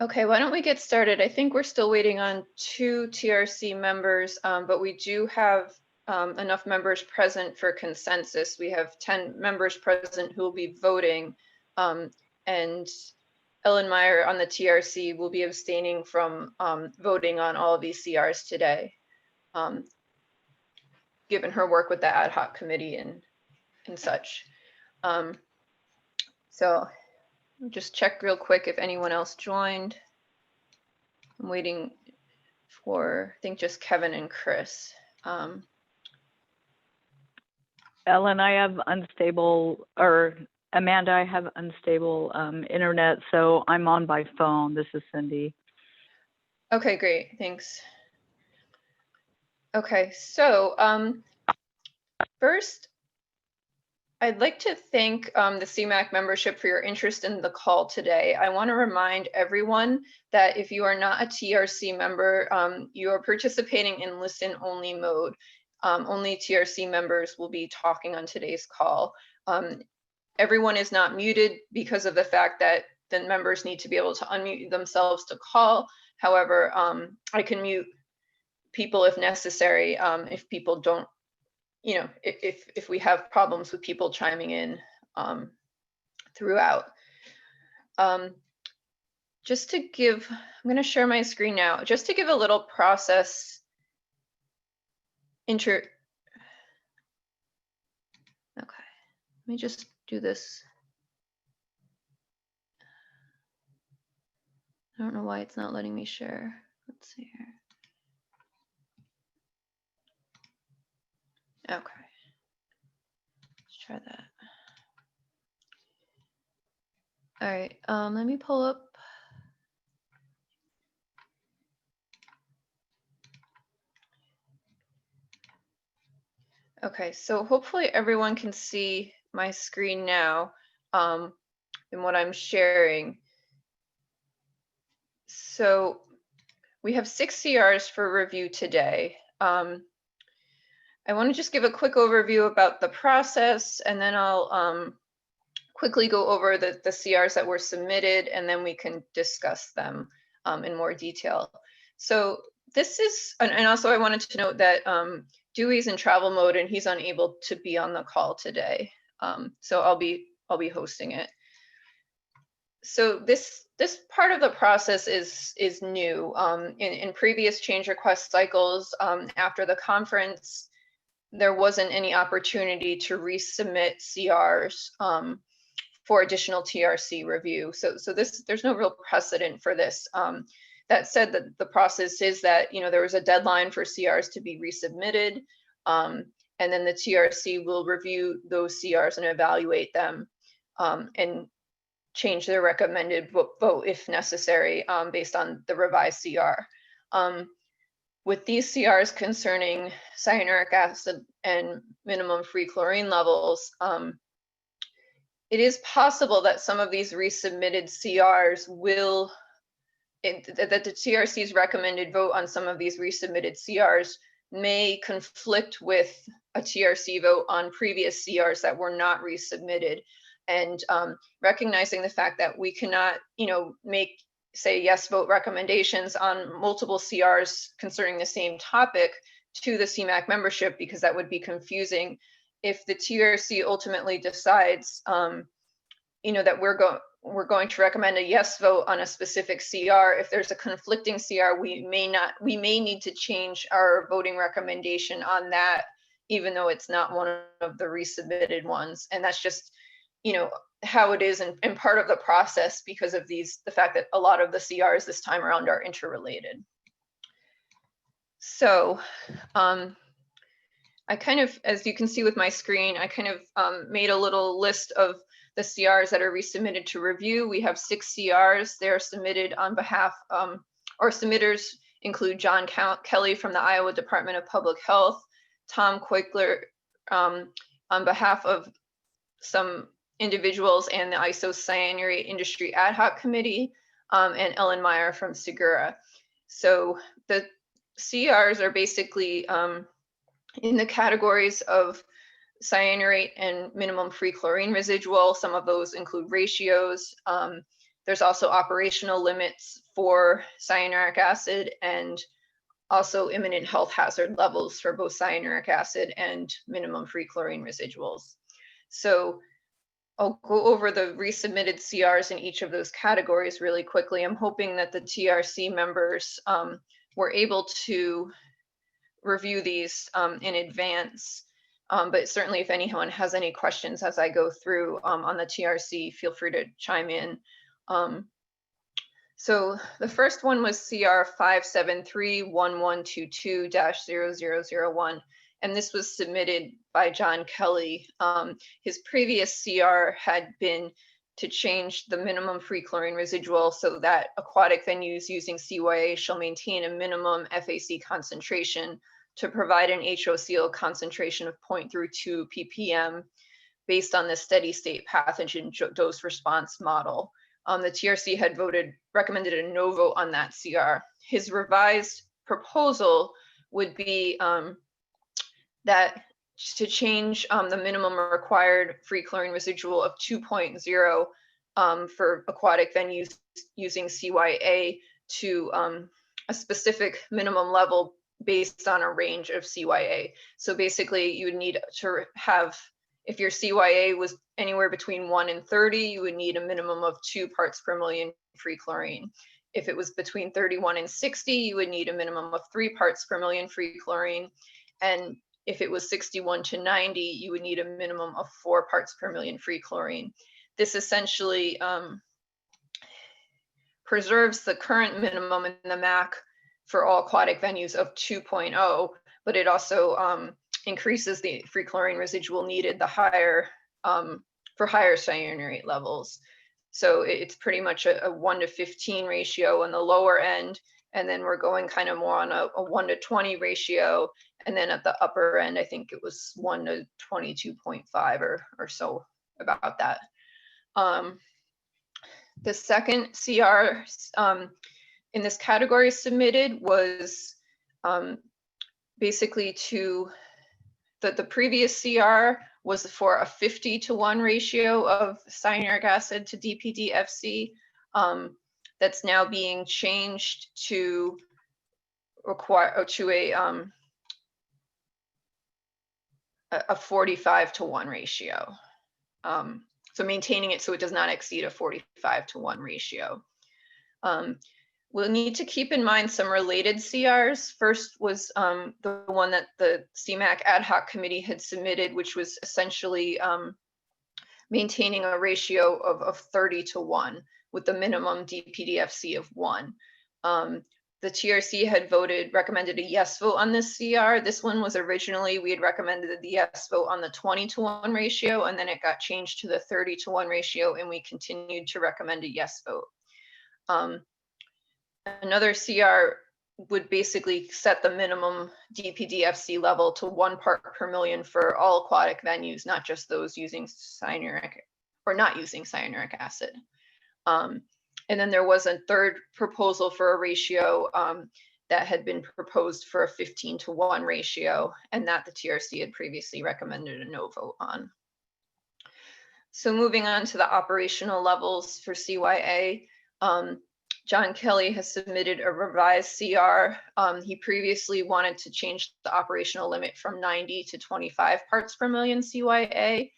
Okay, why don't we get started? I think we're still waiting on 2 TRC members, but we do have enough members present for consensus. We have 10 members present who will be voting, and Ellen Meyer on the TRC will be abstaining from voting on all of these CRs today, given her work with the ad hoc committee and such. So just check real quick if anyone else joined. I'm waiting for, I think, just Kevin and Chris. Ellen, I have unstable, or Amanda, I have unstable internet, so I'm on by phone. This is Cindy. Okay, great, thanks. Okay, so first, I'd like to thank the CMAC membership for your interest in the call today. I want to remind everyone that if you are not a TRC member, you are participating in listen-only mode. Only TRC members will be talking on today's call. Everyone is not muted because of the fact that the members need to be able to unmute themselves to call. However, I can mute people if necessary, if people don't, you know, if we have problems with people chiming in throughout. Just to give, I'm going to share my screen now, just to give a little process Okay, let me just do this. I don't know why it's not letting me share. Let's see here. Okay, let's try that. All right, let me pull up. Okay, so hopefully everyone can see my screen now and what I'm sharing. So we have 6 CRs for review today. I want to just give a quick overview about the process, and then I'll quickly go over the CRs that were submitted, and then we can discuss them in more detail. So this is, and also I wanted to note that Dewey's in travel mode and he's unable to be on the call today. So I'll be hosting it. So this part of the process is new. In previous change request cycles after the conference, there wasn't any opportunity to resubmit CRs for additional TRC review. So there's no real precedent for this. That said, the process is that, you know, there was a deadline for CRs to be resubmitted, and then the TRC will review those CRs and evaluate them and change their recommended vote if necessary based on the revised CR. With these CRs concerning cyanuric acid and minimum free chlorine levels, it is possible that some of these resubmitted CRs will, that the TRC's recommended vote on some of these resubmitted CRs may conflict with a TRC vote on previous CRs that were not resubmitted. And recognizing the fact that we cannot, you know, make, say, yes vote recommendations on multiple CRs concerning the same topic to the CMAC membership, because that would be confusing. If the TRC ultimately decides, you know, that we're going to recommend a yes vote on a specific CR, if there's a conflicting CR, we may need to change our voting recommendation on that, even though it's not one of the resubmitted ones. And that's just, you know, how it is and part of the process because of the fact that a lot of the CRs this time around are interrelated. So I kind of, as you can see with my screen, I kind of made a little list of the CRs that are resubmitted to review. We have 6 CRs. They're submitted on behalf, or submitters include John Kelly from the Iowa Department of Public Health, Tom Koikler on behalf of some individuals and the isocyanurate industry ad hoc committee, and Ellen Meyer from Segura. So the CRs are basically in the categories of cyanurate and minimum free chlorine residual. Some of those include ratios. There's also operational limits for cyanuric acid and also imminent health hazard levels for both cyanuric acid and minimum free chlorine residuals. So I'll go over the resubmitted CRs in each of those categories really quickly. I'm hoping that the TRC members were able to review these in advance. But certainly if anyone has any questions as I go through on the TRC, feel free to chime in. So the first one was CR 573-1122-0001, and this was submitted by John Kelly. His previous CR had been to change the minimum free chlorine residual so that aquatic venues using CYA shall maintain a minimum FAC concentration to provide an HOCl concentration of 0.32 ppm based on the steady state pathogen dose response model. The TRC had recommended a no vote on that CR. His revised proposal would be that to change the minimum required free chlorine residual of 2.0 for aquatic venues using CYA to a specific minimum level based on a range of CYA. So basically you would need to have, if your CYA was anywhere between 1 and 30, you would need a minimum of 2 parts per million free chlorine. If it was between 31 and 60, you would need a minimum of 3 parts per million free chlorine. And if it was 61 to 90, you would need a minimum of 4 parts per million free chlorine. This essentially preserves the current minimum in the MAC for all aquatic venues of 2.0, but it also increases the free chlorine residual needed the higher for higher cyanurate levels. So it's pretty much a 1 to 15 ratio on the lower end, and then we're going kind of more on a 1 to 20 ratio, and then at the upper end, I think it was 1 to 22.5 or so, about that. The second CR in this category submitted was basically to the previous CR was for a 50 to 1 ratio of cyanuric acid to DPD-FC. That's now being changed to require to a 45 to 1 ratio. So maintaining it so it does not exceed a 45 to 1 ratio. We'll need to keep in mind some related CRs. First was the one that the CMAC ad hoc committee had submitted, which was essentially maintaining a ratio of 30 to 1 with the minimum DPD-FC of 1. The TRC had recommended a yes vote on this CR. This one was originally, we had recommended the yes vote on the 20 to 1 ratio, and then it got changed to the 30 to 1 ratio, and we continued to recommend a yes vote. Another CR would basically set the minimum DPD-FC level to 1 part per million for all aquatic venues, not just those using cyanuric or not using cyanuric acid. And then there was a third proposal for a ratio that had been proposed for a 15 to 1 ratio, and that the TRC had previously recommended a no vote on. So moving on to the operational levels for CYA, John Kelly has submitted a revised CR. He previously wanted to change the operational limit from 90 to 25 parts per million CYA.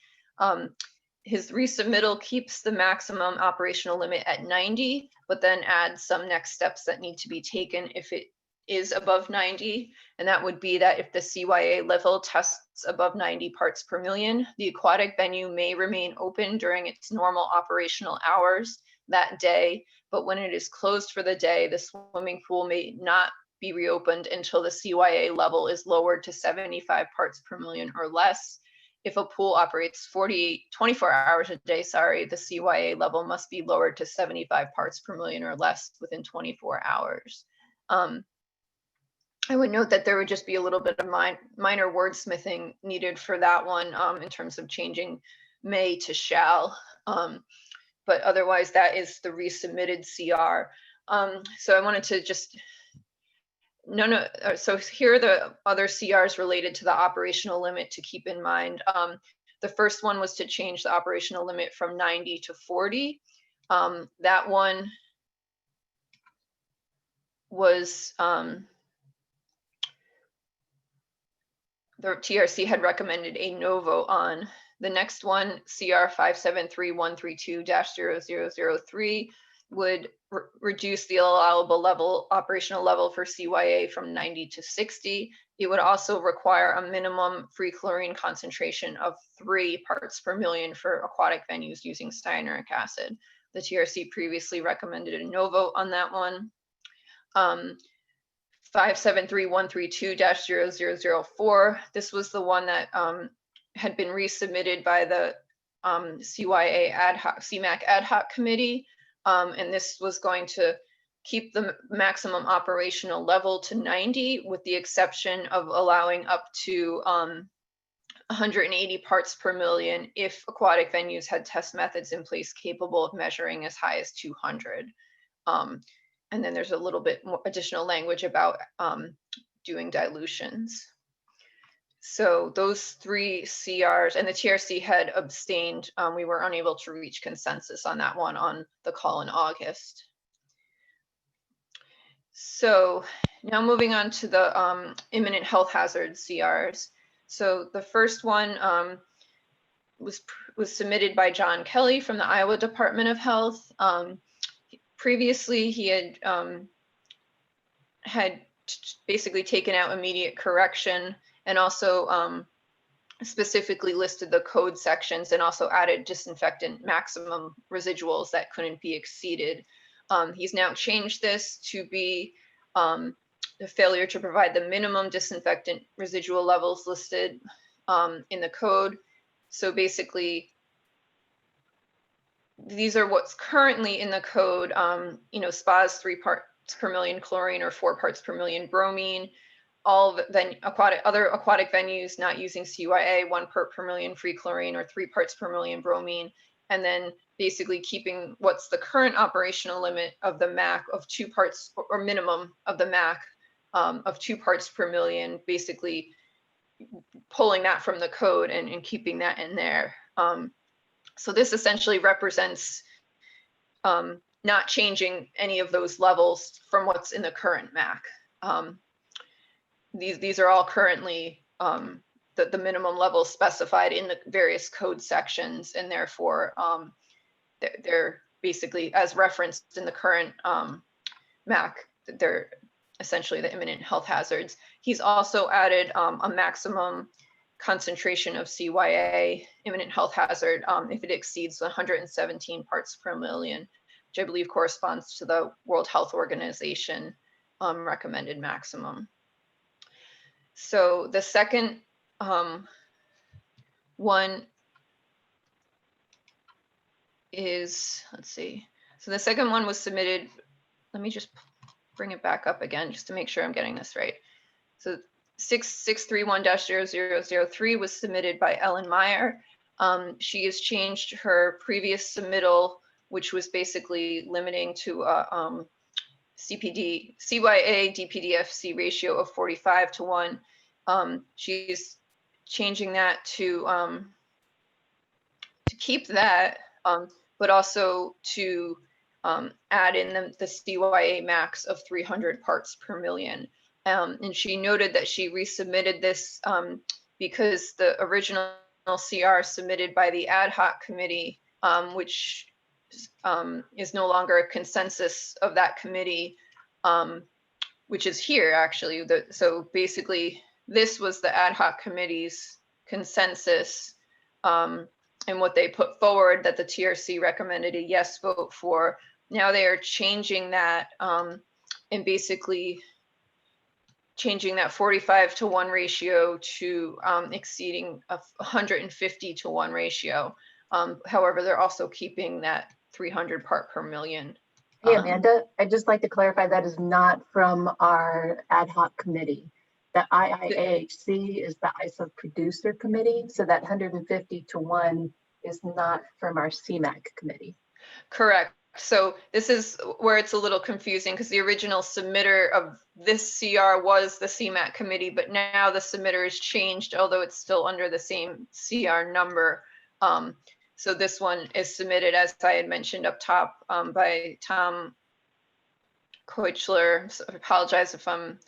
His resubmittal keeps the maximum operational limit at 90, but then adds some next steps that need to be taken if it is above 90. And that would be that if the CYA level tests above 90 parts per million, the aquatic venue may remain open during its normal operational hours that day. But when it is closed for the day, the swimming pool may not be reopened until the CYA level is lowered to 75 parts per million or less. If a pool operates 24 hours a day, the CYA level must be lowered to 75 parts per million or less within 24 hours. I would note that there would just be a little bit of minor wordsmithing needed for that one in terms of changing may to shall. But otherwise, that is the resubmitted CR. So I wanted to just, so here are the other CRs related to the operational limit to keep in mind. The first one was to change the operational limit from 90 to 40. That one was, the TRC had recommended a no vote on. The next one, CR 573-132-0003, would reduce the allowable operational level for CYA from 90 to 60. It would also require a minimum free chlorine concentration of 3 parts per million for aquatic venues using cyanuric acid. The TRC previously recommended a no vote on that one. 573-132-0004. This was the one that had been resubmitted by the CYA ad hoc, CMAC ad hoc committee. And this was going to keep the maximum operational level to 90, with the exception of allowing up to 180 parts per million if aquatic venues had test methods in place capable of measuring as high as 200. And then there's a little bit more additional language about doing dilutions. So those 3 CRs, and the TRC had abstained. We were unable to reach consensus on that one on the call in August. So now moving on to the imminent health hazard CRs. So the first one was submitted by John Kelly from the Iowa Department of Health. Previously, he had basically taken out immediate correction, and also specifically listed the code sections, and also added disinfectant maximum residuals that couldn't be exceeded. He's now changed this to be the failure to provide the minimum disinfectant residual levels listed in the code. So basically, these are what's currently in the code. SPA's 3 parts per million chlorine or 4 parts per million bromine. All other aquatic venues not using CYA, 1 part per million free chlorine or 3 parts per million bromine. And then basically keeping what's the current operational limit of the MAC of 2 parts, or minimum of the MAC of 2 parts per million, basically pulling that from the code and keeping that in there. So this essentially represents not changing any of those levels from what's in the current MAC. These are all currently the minimum levels specified in the various code sections, and therefore they're basically, as referenced in the current MAC, they're essentially the imminent health hazards. He's also added a maximum concentration of CYA, imminent health hazard, if it exceeds 117 parts per million, which I believe corresponds to the World Health Organization recommended maximum. So the second one is, let's see. So the second one was submitted, let me just bring it back up again just to make sure I'm getting this right. So 6631-0003 was submitted by Ellen Meyer. She has changed her previous submittal, which was basically limiting to CYA DPDFC ratio of 45:1. She's changing that to keep that, but also to add in the CYA max of 300 parts per million. And she noted that she resubmitted this because the original CR submitted by the ad hoc committee, which is no longer a consensus of that committee, which is here actually. So basically, this was the ad hoc committee's consensus, and what they put forward that the TRC recommended a yes vote for. Now they are changing that and basically changing that 45:1 ratio to exceeding a 150:1 ratio. However, they're also keeping that 300 part per million. Hey, Amanda, I'd just like to clarify that is not from our ad hoc committee. The IIAHC is the ISO producer committee. So that 150:1 is not from our CMAC committee. Correct. So this is where it's a little confusing, because the original submitter of this CR was the CMAC committee, but now the submitter is changed, although it's still under the same CR number. So this one is submitted, as I had mentioned up top, by Tom Koichler. So I apologize if I'm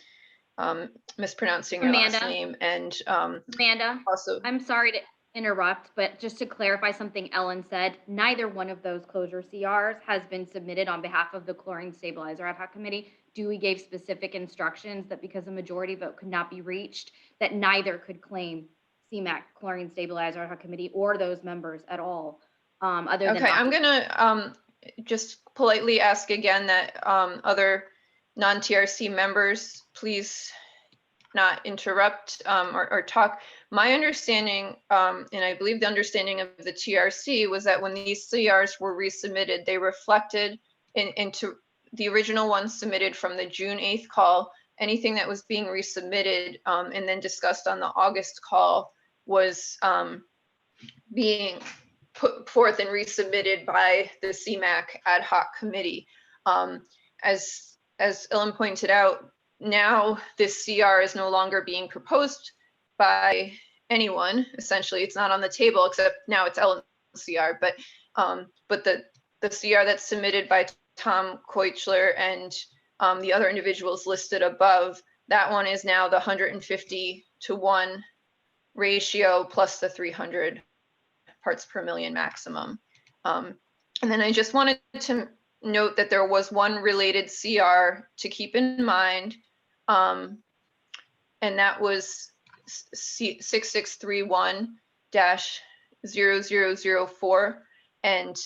mispronouncing your last Amanda. name. And Amanda, also, I'm sorry to interrupt, but just to clarify something Ellen said, neither one of those closure CRs has been submitted on behalf of the Chlorine Stabilizer Ad Hoc Committee. Dewey gave specific instructions that because a majority vote could not be reached, that neither could claim CMAC Chlorine Stabilizer Ad Hoc Committee or those members at all, other than. okay, I'm gonna just politely ask again that other non-TRC members, please not interrupt or talk. My understanding, and I believe the understanding of the TRC, was that when these CRs were resubmitted, they reflected into the original ones submitted from the June 8th call. Anything that was being resubmitted and then discussed on the August call was being put forth and resubmitted by the CMAC ad hoc committee. As Ellen pointed out, now this CR is no longer being proposed by anyone. Essentially, it's not on the table, except now it's Ellen's CR. But the CR that's submitted by Tom Koichler and the other individuals listed above, that one is now the 150-to-1 ratio plus the 300 parts per million maximum. And then I just wanted to note that there was one related CR to keep in mind, and that was 6631-0004. And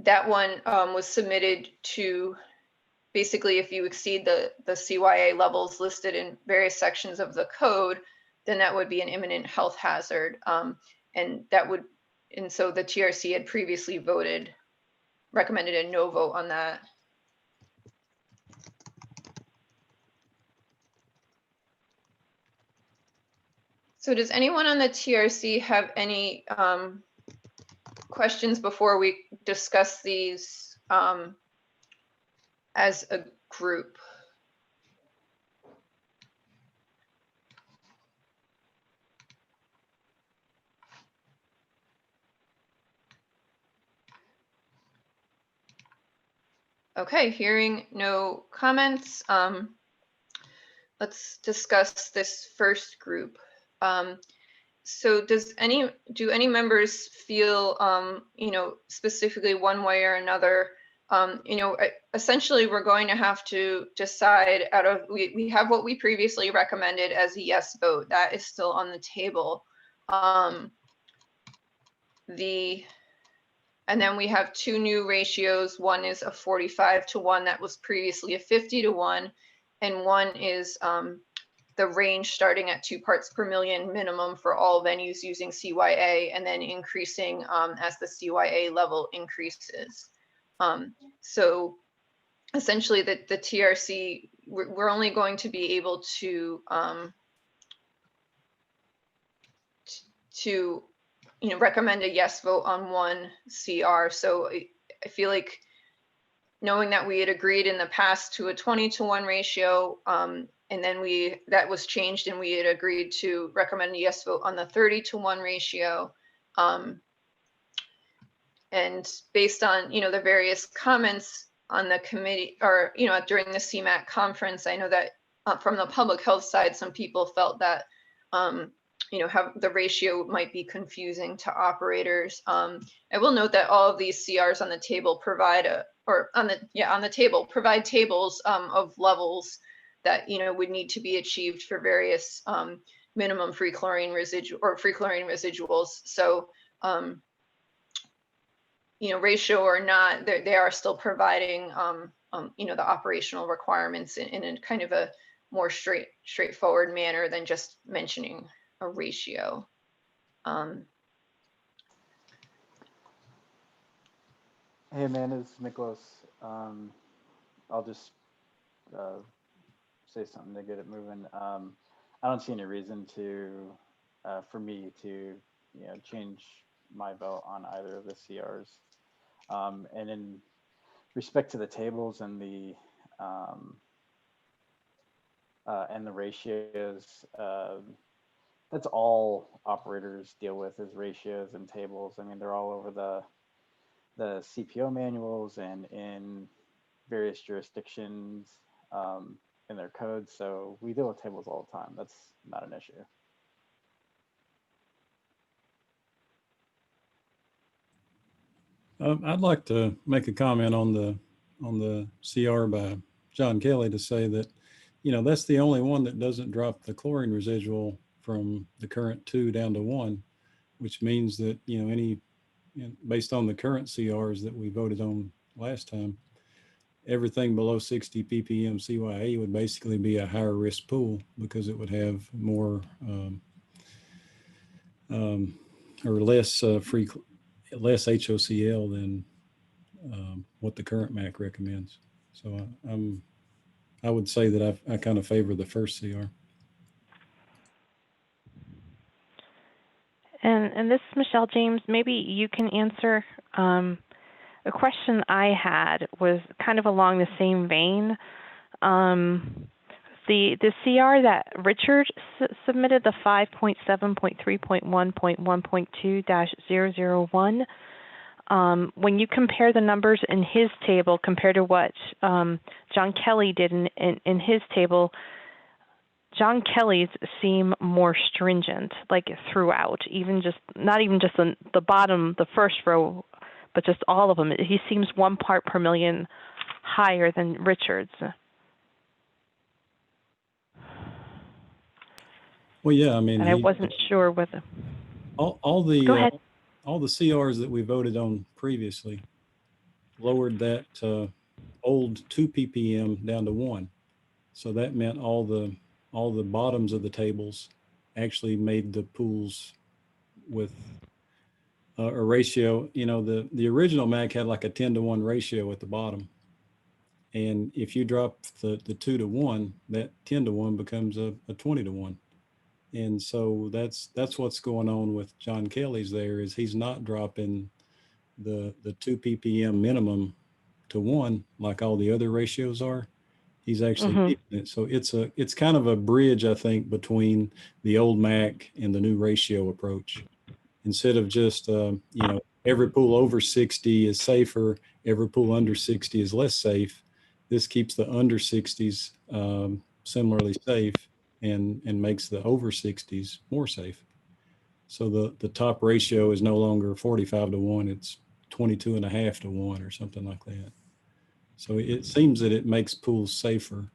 that one was submitted to basically, if you exceed the CYA levels listed in various sections of the code, then that would be an imminent health hazard. And so the TRC had previously recommended a no vote on that. So does anyone on the TRC have any questions before we discuss these as a group? Okay, hearing no comments, let's discuss this first group. So do any members feel, specifically one way or another, essentially we're going to have to decide we have what we previously recommended as a yes vote. That is still on the table. And then we have two new ratios. One is a 45-to-1 that was previously a 50-to-1, and one is the range starting at 2 parts per million minimum for all venues using CYA, and then increasing as the CYA level increases. So essentially the TRC, we're only going to be able to recommend a yes vote on one CR. So I feel like, knowing that we had agreed in the past to a 20-to-1 ratio, and then that was changed and we had agreed to recommend a yes vote on the 30-to-1 ratio. And based on, the various comments on the committee, or, during the CMAC conference, I know that from the public health side, some people felt that how the ratio might be confusing to operators. I will note that all of these CRs on the table provide provide tables of levels that would need to be achieved for various minimum free chlorine residuals. So ratio or not, they are still providing the operational requirements in a kind of a more straightforward manner than just mentioning a ratio. Hey, Amanda, it's Nicholas. I'll just say something to get it moving. I don't see any reason for me to change my vote on either of the CRs. And in respect to the tables and the ratios, that's all operators deal with is ratios and tables. I mean, they're all over the CPO manuals and in various jurisdictions in their codes. So we deal with tables all the time. That's not an issue. I'd like to make a comment on the CR by John Kelly to say that, that's the only one that doesn't drop the chlorine residual from the current 2 down to 1, which means that, based on the current CRs that we voted on last time, everything below 60 ppm CYA would basically be a higher risk pool because it would have more or less less HOCl than what the current MAC recommends. So I would say that I kind of favor the first CR. And this is Michelle James. Maybe you can answer. A question I had was kind of along the same vein. The CR that Richard submitted, the 5.7.3.1.1.2-001, when you compare the numbers in his table compared to what John Kelly did in his table, John Kelly's seem more stringent, like throughout, not even just the bottom, the first row, but just all of them. He seems 1 part per million higher than Richard's. Well, yeah, I mean, and I wasn't sure whether. all the Go ahead. All the CRs that we voted on previously lowered that old 2 ppm down to 1. So that meant all the bottoms of the tables actually made the pools with a ratio. The original MAC had like a 10-to-1 ratio at the bottom. And if you drop the 2 to 1, that 10-to-1 becomes a 20-to-1. And so that's what's going on with John Kelly's there, is he's not dropping the 2 ppm minimum to 1 like all the other ratios are. He's actually keeping it. So it's kind of a bridge, I think, between the old MAC and the new ratio approach. Instead of just every pool over 60 is safer, every pool under 60 is less safe. This keeps the under 60s similarly safe and makes the over 60s more safe. So the top ratio is no longer 45 to 1, it's 22.5 to 1 or something like that. So it seems that it makes pools safer,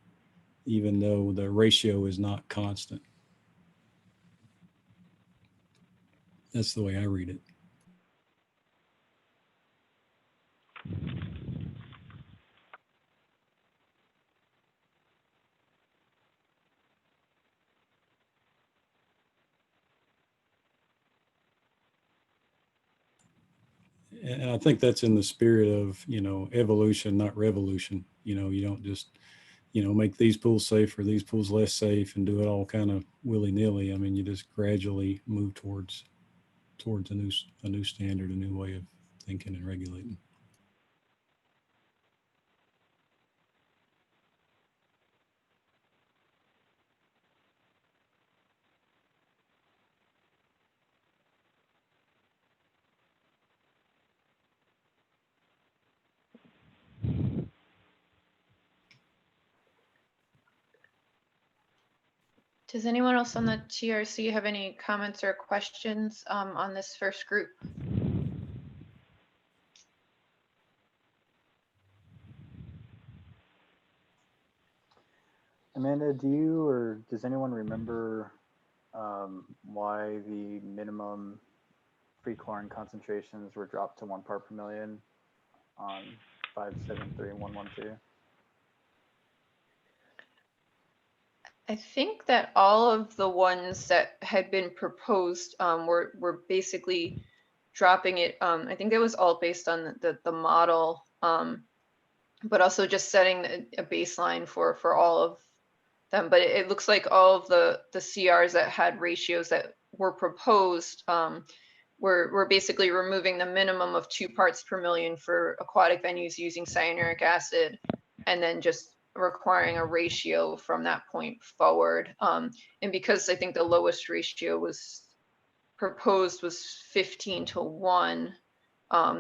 even though the ratio is not constant. That's the way I read it. And I think that's in the spirit of, evolution, not revolution. You don't just, make these pools safer, these pools less safe, and do it all kind of willy-nilly. I mean, you just gradually move towards a new standard, a new way of thinking and regulating. Does anyone else on the TRC have any comments or questions on this first group? Amanda, do you or does anyone remember why the minimum free chlorine concentrations were dropped to 1 part per million on 573.112? I think that all of the ones that had been proposed were basically dropping it. I think it was all based on the model, but also just setting a baseline for all of them. But it looks like all of the CRs that had ratios that were proposed were basically removing the minimum of 2 parts per million for aquatic venues using cyanuric acid, and then just requiring a ratio from that point forward. And because I think the lowest ratio was proposed was 15 to 1,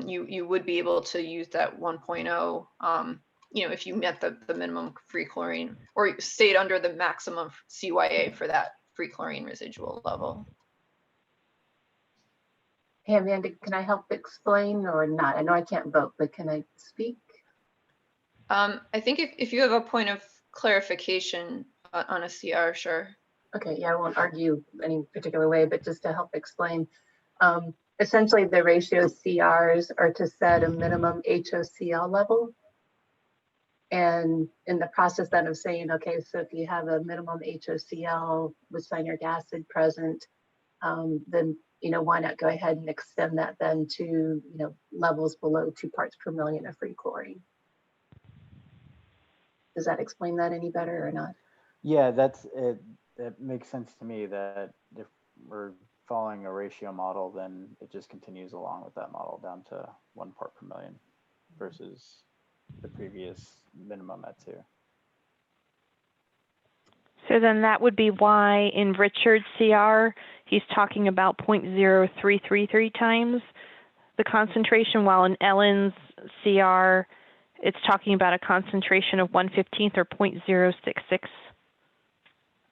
you would be able to use that 1.0, if you met the minimum free chlorine or stayed under the maximum CYA for that free chlorine residual level. Hey, Amanda, can I help explain or not? I know I can't vote, but can I speak? I think if you have a point of clarification on a CR, sure. Okay, yeah, I won't argue any particular way, but just to help explain. Essentially, the ratio CRs are to set a minimum HOCl level. And in the process then of saying, okay, so if you have a minimum HOCl with cyanuric acid present, then why not go ahead and extend that then to levels below 2 parts per million of free chlorine? Does that explain that any better or not? Yeah, that's it. It makes sense to me that if we're following a ratio model, then it just continues along with that model down to 1 part per million versus the previous minimum at 2. So then that would be why in Richard's CR, he's talking about 0.0333 times the concentration, while in Ellen's CR, it's talking about a concentration of 1/15 or 0.066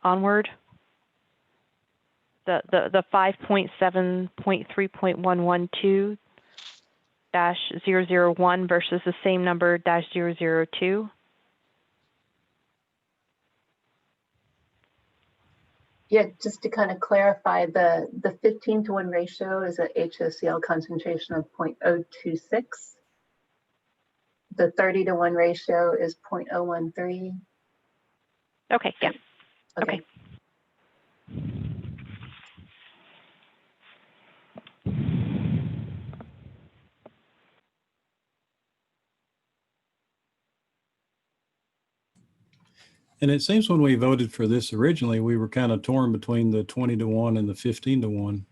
onward. The 5.7.3.112-001 versus the same number -002. Yeah, just to kind of clarify, the 15 to 1 ratio is a HOCl concentration of 0.026. The 30 to 1 ratio is 0.013. Okay, yeah. Okay. And it seems when we voted for this originally, we were kind of torn between the 20 to 1 and the 15 to 1.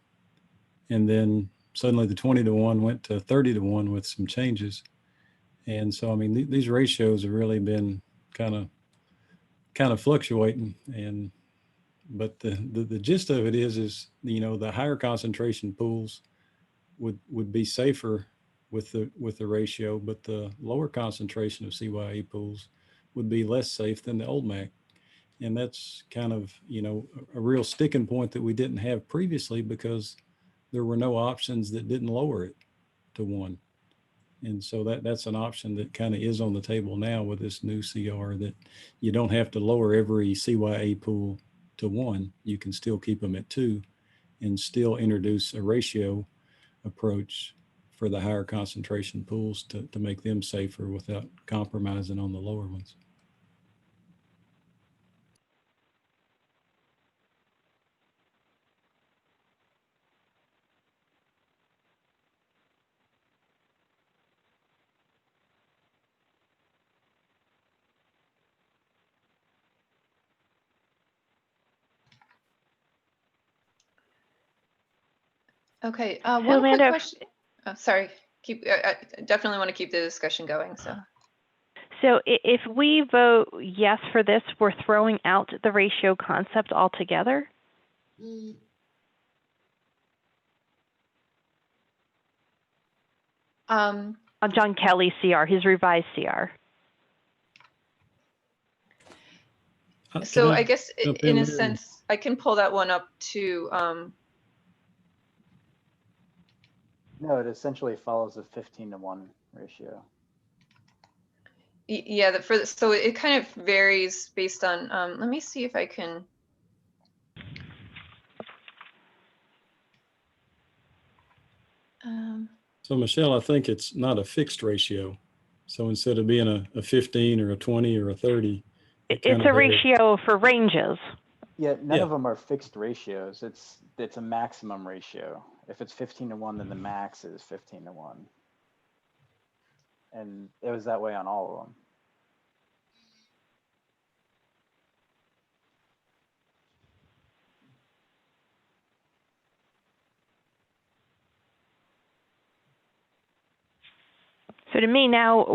And then suddenly the 20 to 1 went to 30 to 1 with some changes. And so, I mean, these ratios have really been kind of fluctuating. But the gist of it is, the higher concentration pools would be safer with the ratio, but the lower concentration of CYA pools would be less safe than the old MAC. And that's kind of, a real sticking point that we didn't have previously because there were no options that didn't lower it to 1. And so that's an option that kind of is on the table now with this new CR, that you don't have to lower every CYA pool to 1. You can still keep them at 2 and still introduce a ratio approach for the higher concentration pools to make them safer without compromising on the lower ones. Okay, So one quick Amanda, question. Oh, sorry, I definitely want to keep the discussion going, so. so if we vote yes for this, we're throwing out the ratio concept altogether? Um, On John Kelly's CR, his revised CR. So I guess jump in in a there? sense, I can pull that one up too. No, it essentially follows a 15 to 1 ratio. Yeah, so it kind of varies based on, let me see if I can. So Michelle, I think it's not a fixed ratio. So instead of being a 15 or a 20 or a 30, It's a ratio for ranges. Yeah, none of them are fixed ratios. It's a maximum ratio. If it's 15 to 1, then the max is 15 to 1. And it was that way on all of them. So to me now,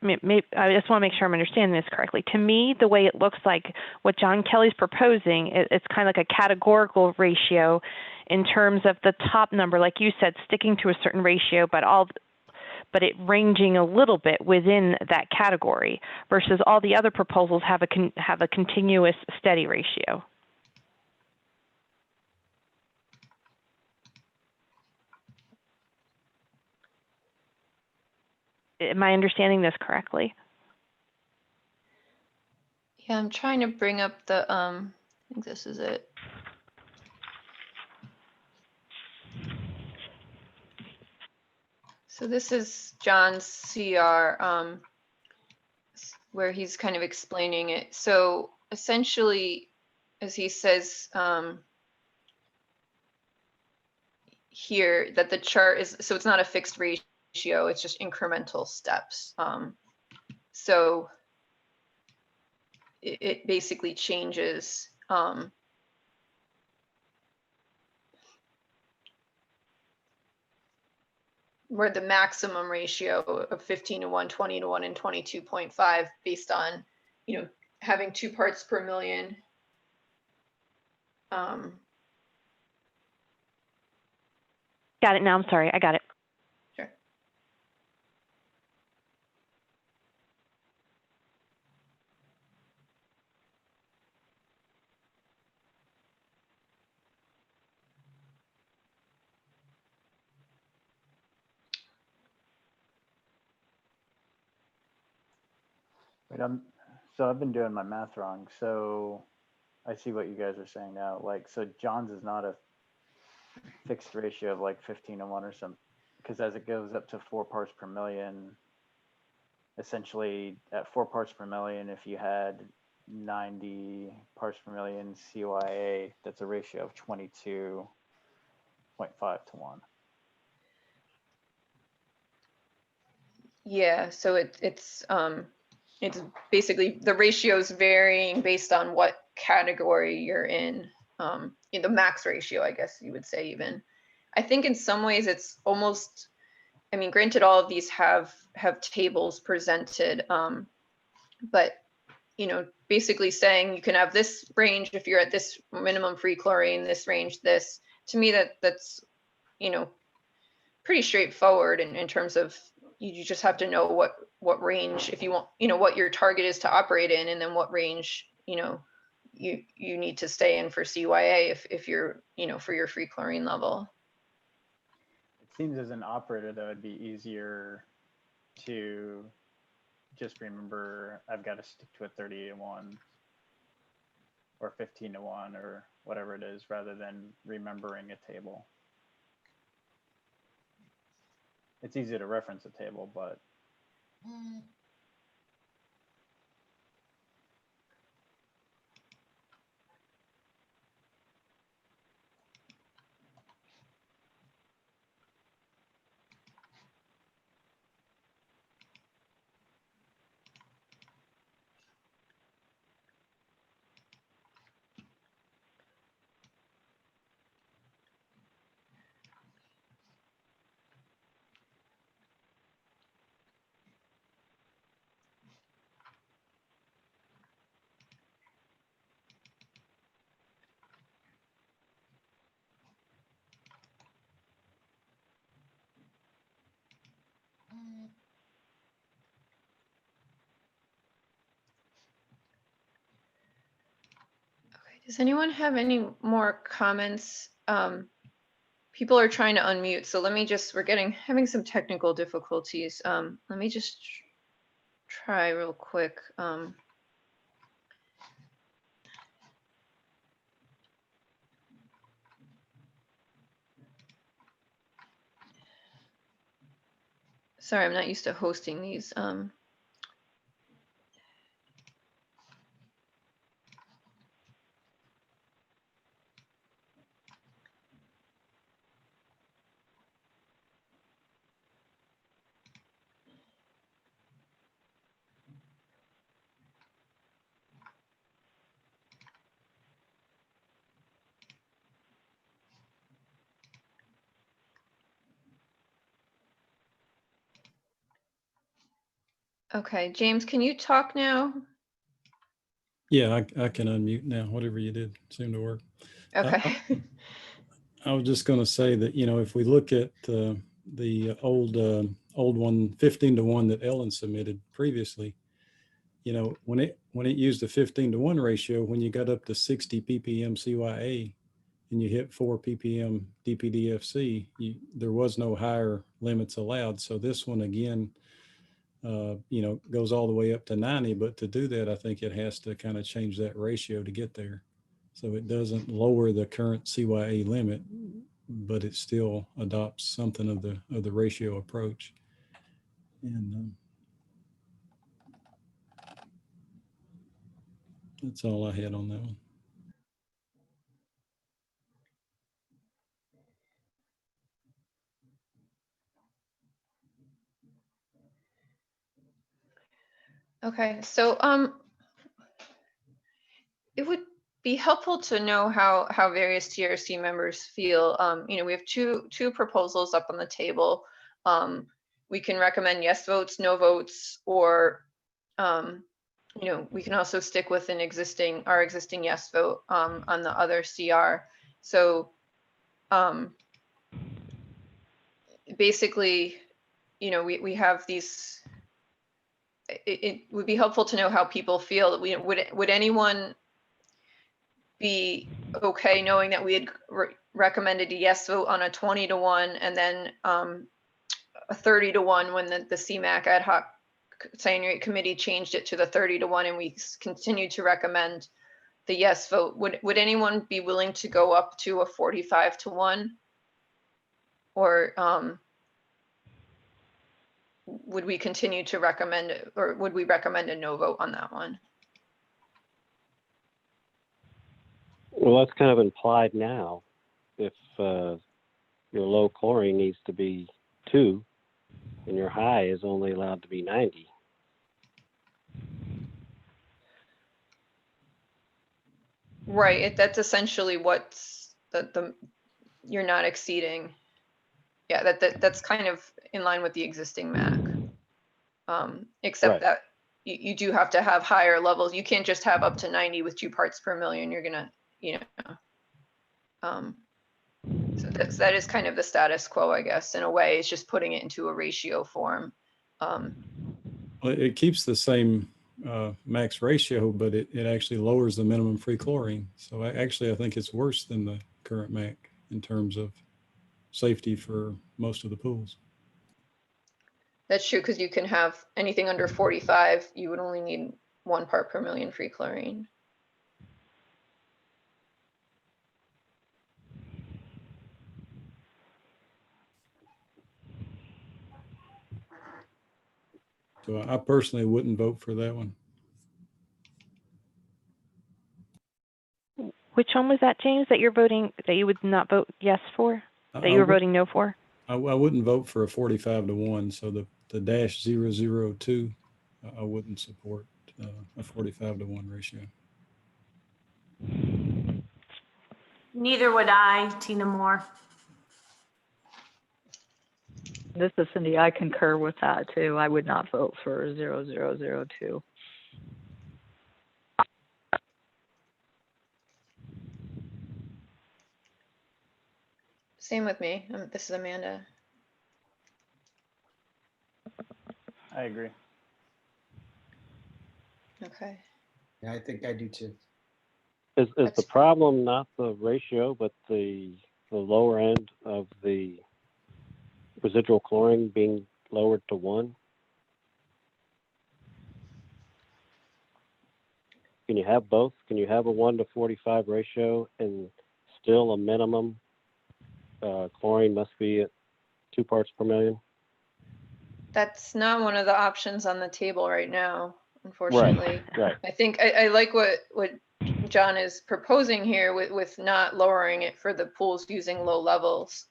I just want to make sure I'm understanding this correctly. To me, the way it looks like what John Kelly's proposing, it's kind of like a categorical ratio in terms of the top number, like you said, sticking to a certain ratio, but it ranging a little bit within that category, versus all the other proposals have a continuous steady ratio. Am I understanding this correctly? Yeah, I'm trying to bring up the, I think this is it. So this is John's CR, where he's kind of explaining it. So essentially, as he says here, that the chart is, so it's not a fixed ratio, it's just incremental steps. So it basically changes where the maximum ratio of 15 to 1, 20 to 1, and 22.5 based on, having 2 parts per million. Got it now. I'm sorry. I got it. Sure. Wait, so I've been doing my math wrong. So I see what you guys are saying now. Like, so John's is not a fixed ratio of like 15 to 1 or something, because as it goes up to 4 parts per million, essentially at 4 parts per million, if you had 90 parts per million CYA, that's a ratio of 22.5 to 1. Yeah, so it's basically the ratios varying based on what category you're in the max ratio, I guess you would say. Even I think in some ways it's almost, I mean, granted all of these have tables presented, but basically saying you can have this range if you're at this minimum free chlorine, this range, this, to me that's pretty straightforward in terms of you just have to know what range, if you want, what your target is to operate in, and then what range you need to stay in for CYA if you're for your free chlorine level. It seems as an operator that would be easier to just remember I've got to stick to a 30 to 1 or 15 to 1 or whatever it is, rather than remembering a table. It's easy to reference a table, but Does anyone have any more comments? People are trying to unmute, so let me just, having some technical difficulties. Let me just try real quick. Sorry, I'm not used to hosting these. Okay, James, can you talk now? Yeah, I can unmute now. Whatever you did seemed to work. Okay. I was just going to say that, you know, if we look at the old one, 15-1 that Ellen submitted previously, you know, when it used a 15-1 ratio, when you got up to 60 ppm CYA and you hit 4 ppm DPDFC, there was no higher limits allowed. So this one again, you know, goes all the way up to 90. But to do that, I think it has to kind of change that ratio to get there. So it doesn't lower the current CYA limit, but it still adopts something of the ratio approach. And that's all I had on that one. Okay, so it would be helpful to know how various TRC members feel. You know, we have two proposals up on the table. We can recommend yes votes, no votes, or you know, we can also stick with our existing yes vote on the other CR. So basically, you know, we have these. It would be helpful to know how people feel. That would anyone be okay knowing that we had recommended a yes vote on a 20-1 and then a 30-1 when the CMAC ad hoc cyanuric committee changed it to the 30-1 and we continued to recommend the yes vote? Would anyone be willing to go up to a 45-1? Or would we continue to recommend, or would we recommend a no vote on that one? Well, that's kind of implied now. If your low chlorine needs to be 2 and your high is only allowed to be 90. Right, that's essentially what's you're not exceeding. Yeah, that's kind of in line with the existing MAC. Except Right. that you do have to have higher levels. You can't just have up to 90 with 2 parts per million. You're gonna, you know, so that is kind of the status quo, I guess, in a way. It's just putting it into a ratio form. Well, it keeps the same max ratio, but it actually lowers the minimum free chlorine. So I think it's worse than the current MAC in terms of safety for most of the pools. That's true, because you can have anything under 45, you would only need 1 part per million free chlorine. So I personally wouldn't vote for that one. Which one was that, James, that you're voting, that you would not vote yes for, that you were voting no for? I wouldn't vote for a 45-1. So the -002, I wouldn't support a 45-1 ratio. Neither would I, Tina Moore. This is Cindy. I concur with that too. I would not vote for 0002. Same with me. This is Amanda. I agree. Okay. Yeah, I think I do too. Is the problem not the ratio, but the lower end of the residual chlorine being lowered to 1? Can you have both? Can you have a 1-45 ratio and still a minimum chlorine must be at 2 parts per million? That's not one of the options on the table right now, unfortunately. Right. I think I like what John is proposing here with not lowering it for the pools using low levels.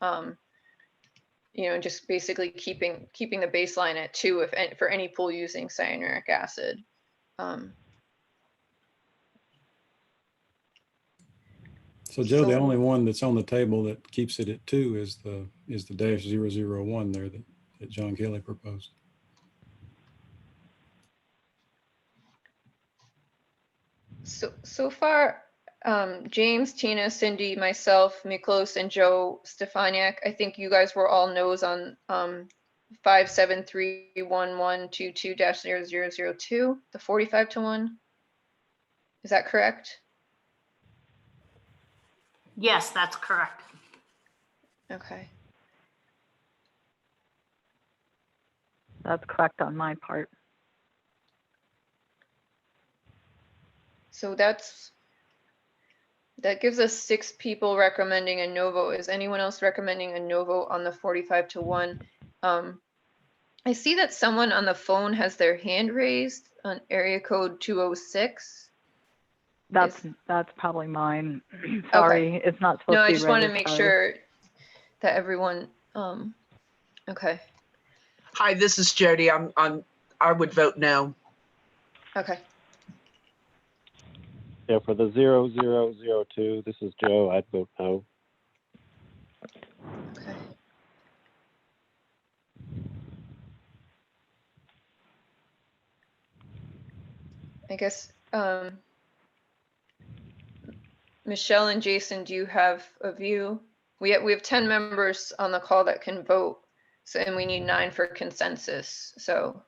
You know, just basically keeping the baseline at 2 for any pool using cyanuric acid. So Joe, the only one that's on the table that keeps it at 2 is the -001 there that John Kelly proposed. So far, James, Tina, Cindy, myself, Miklos, and Joe Stefaniak, I think you guys were all no's on 5731122-0002, the 45-1. Is that correct? Yes, that's correct. Okay. That's correct on my part. So that gives us 6 people recommending a no vote. Is anyone else recommending a no vote on the 45-1? I see that someone on the phone has their hand raised on area code 206. That's probably mine. Sorry, it's not supposed No, to I be just want to raised, make sorry. sure that everyone, okay, Hi, this is Jody. I would vote no. okay. Yeah, for the 0002, this is Joe. I'd vote no. Okay. I guess, Michelle and Jason, do you have a view? We have 10 members on the call that can vote. So, and we need 9 for consensus. So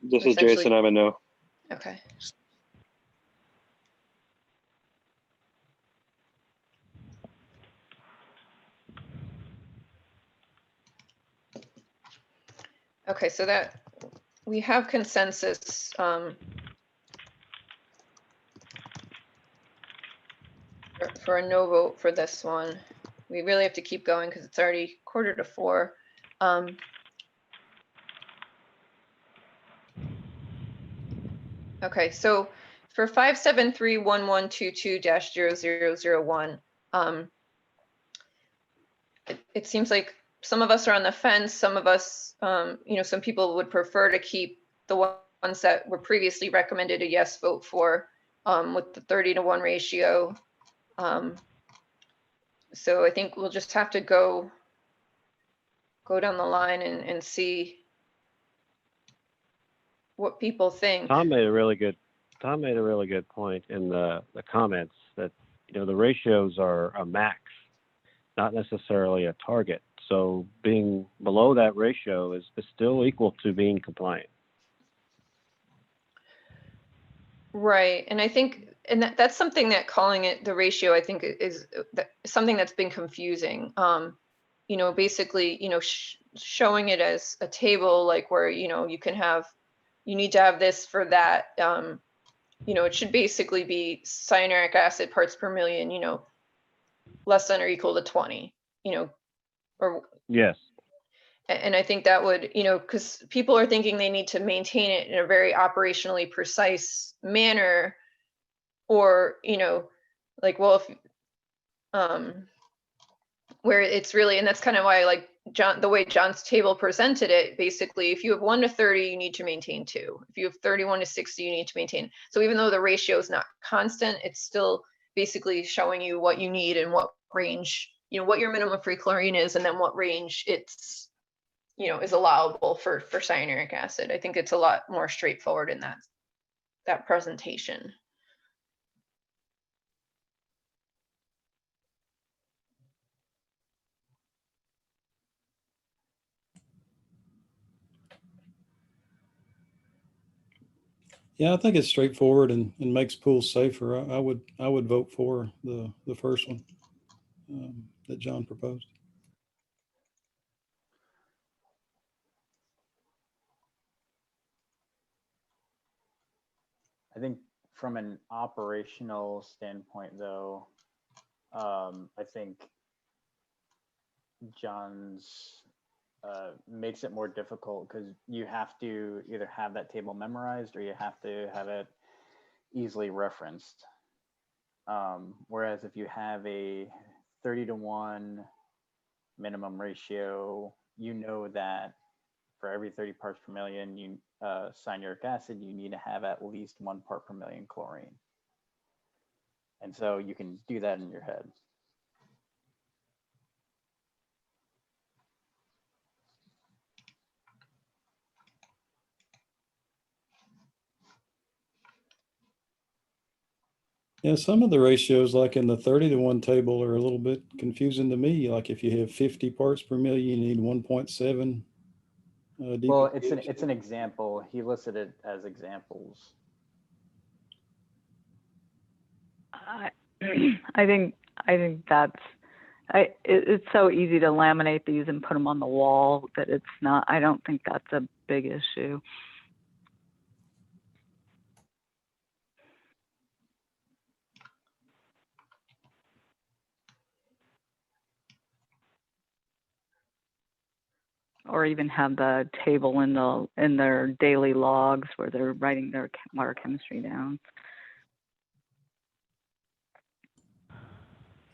This is essentially- Jason. I'm a no. Okay. Okay, so that we have consensus. For a no vote for this one. We really have to keep going because it's already 3:45. Okay, so for 5731122-0001, it seems like some of us are on the fence. Some of us, some people would prefer to keep the ones that were previously recommended a yes vote for, with the 30-1 ratio. So I think we'll just have to go down the line and see what people think. Tom made a really good point in the comments that, the ratios are a max, not necessarily a target. So being below that ratio is still equal to being compliant. Right, and I think, and that's something that calling it the ratio, I think is something that's been confusing. Basically, showing it as a table, like where, you need to have this for that. It should basically be cyanuric acid parts per million, less than or equal to 20, or Yes. and I think that would, because people are thinking they need to maintain it in a very operationally precise manner, or, like, well, if, where it's really, and that's kind of why I like the way John's table presented it. Basically, if you have 1 to 30, you need to maintain 2. If you have 31 to 60, you need to maintain. So even though the ratio is not constant, it's still basically showing you what you need and what range, what your minimum free chlorine is, and then what range it's, is allowable for cyanuric acid. I think it's a lot more straightforward in that presentation. Yeah, I think it's straightforward and makes pools safer. I would vote for the first one that John proposed. I think from an operational standpoint, though, I think John's makes it more difficult because you have to either have that table memorized or you have to have it easily referenced. Whereas if you have a 30-1 minimum ratio, that for every 30 parts per million cyanuric acid, you need to have at least 1 part per million chlorine. And so you can do that in your head. Yeah, some of the ratios, like in the 30-to-1 table, are a little bit confusing to me. Like if you have 50 parts per million, you need 1.7 Well, DPH. it's an example. He listed it as examples. I think that's it's so easy to laminate these and put them on the wall that it's not. I don't think that's a big issue. Or even have the table in their daily logs where they're writing their water chemistry down.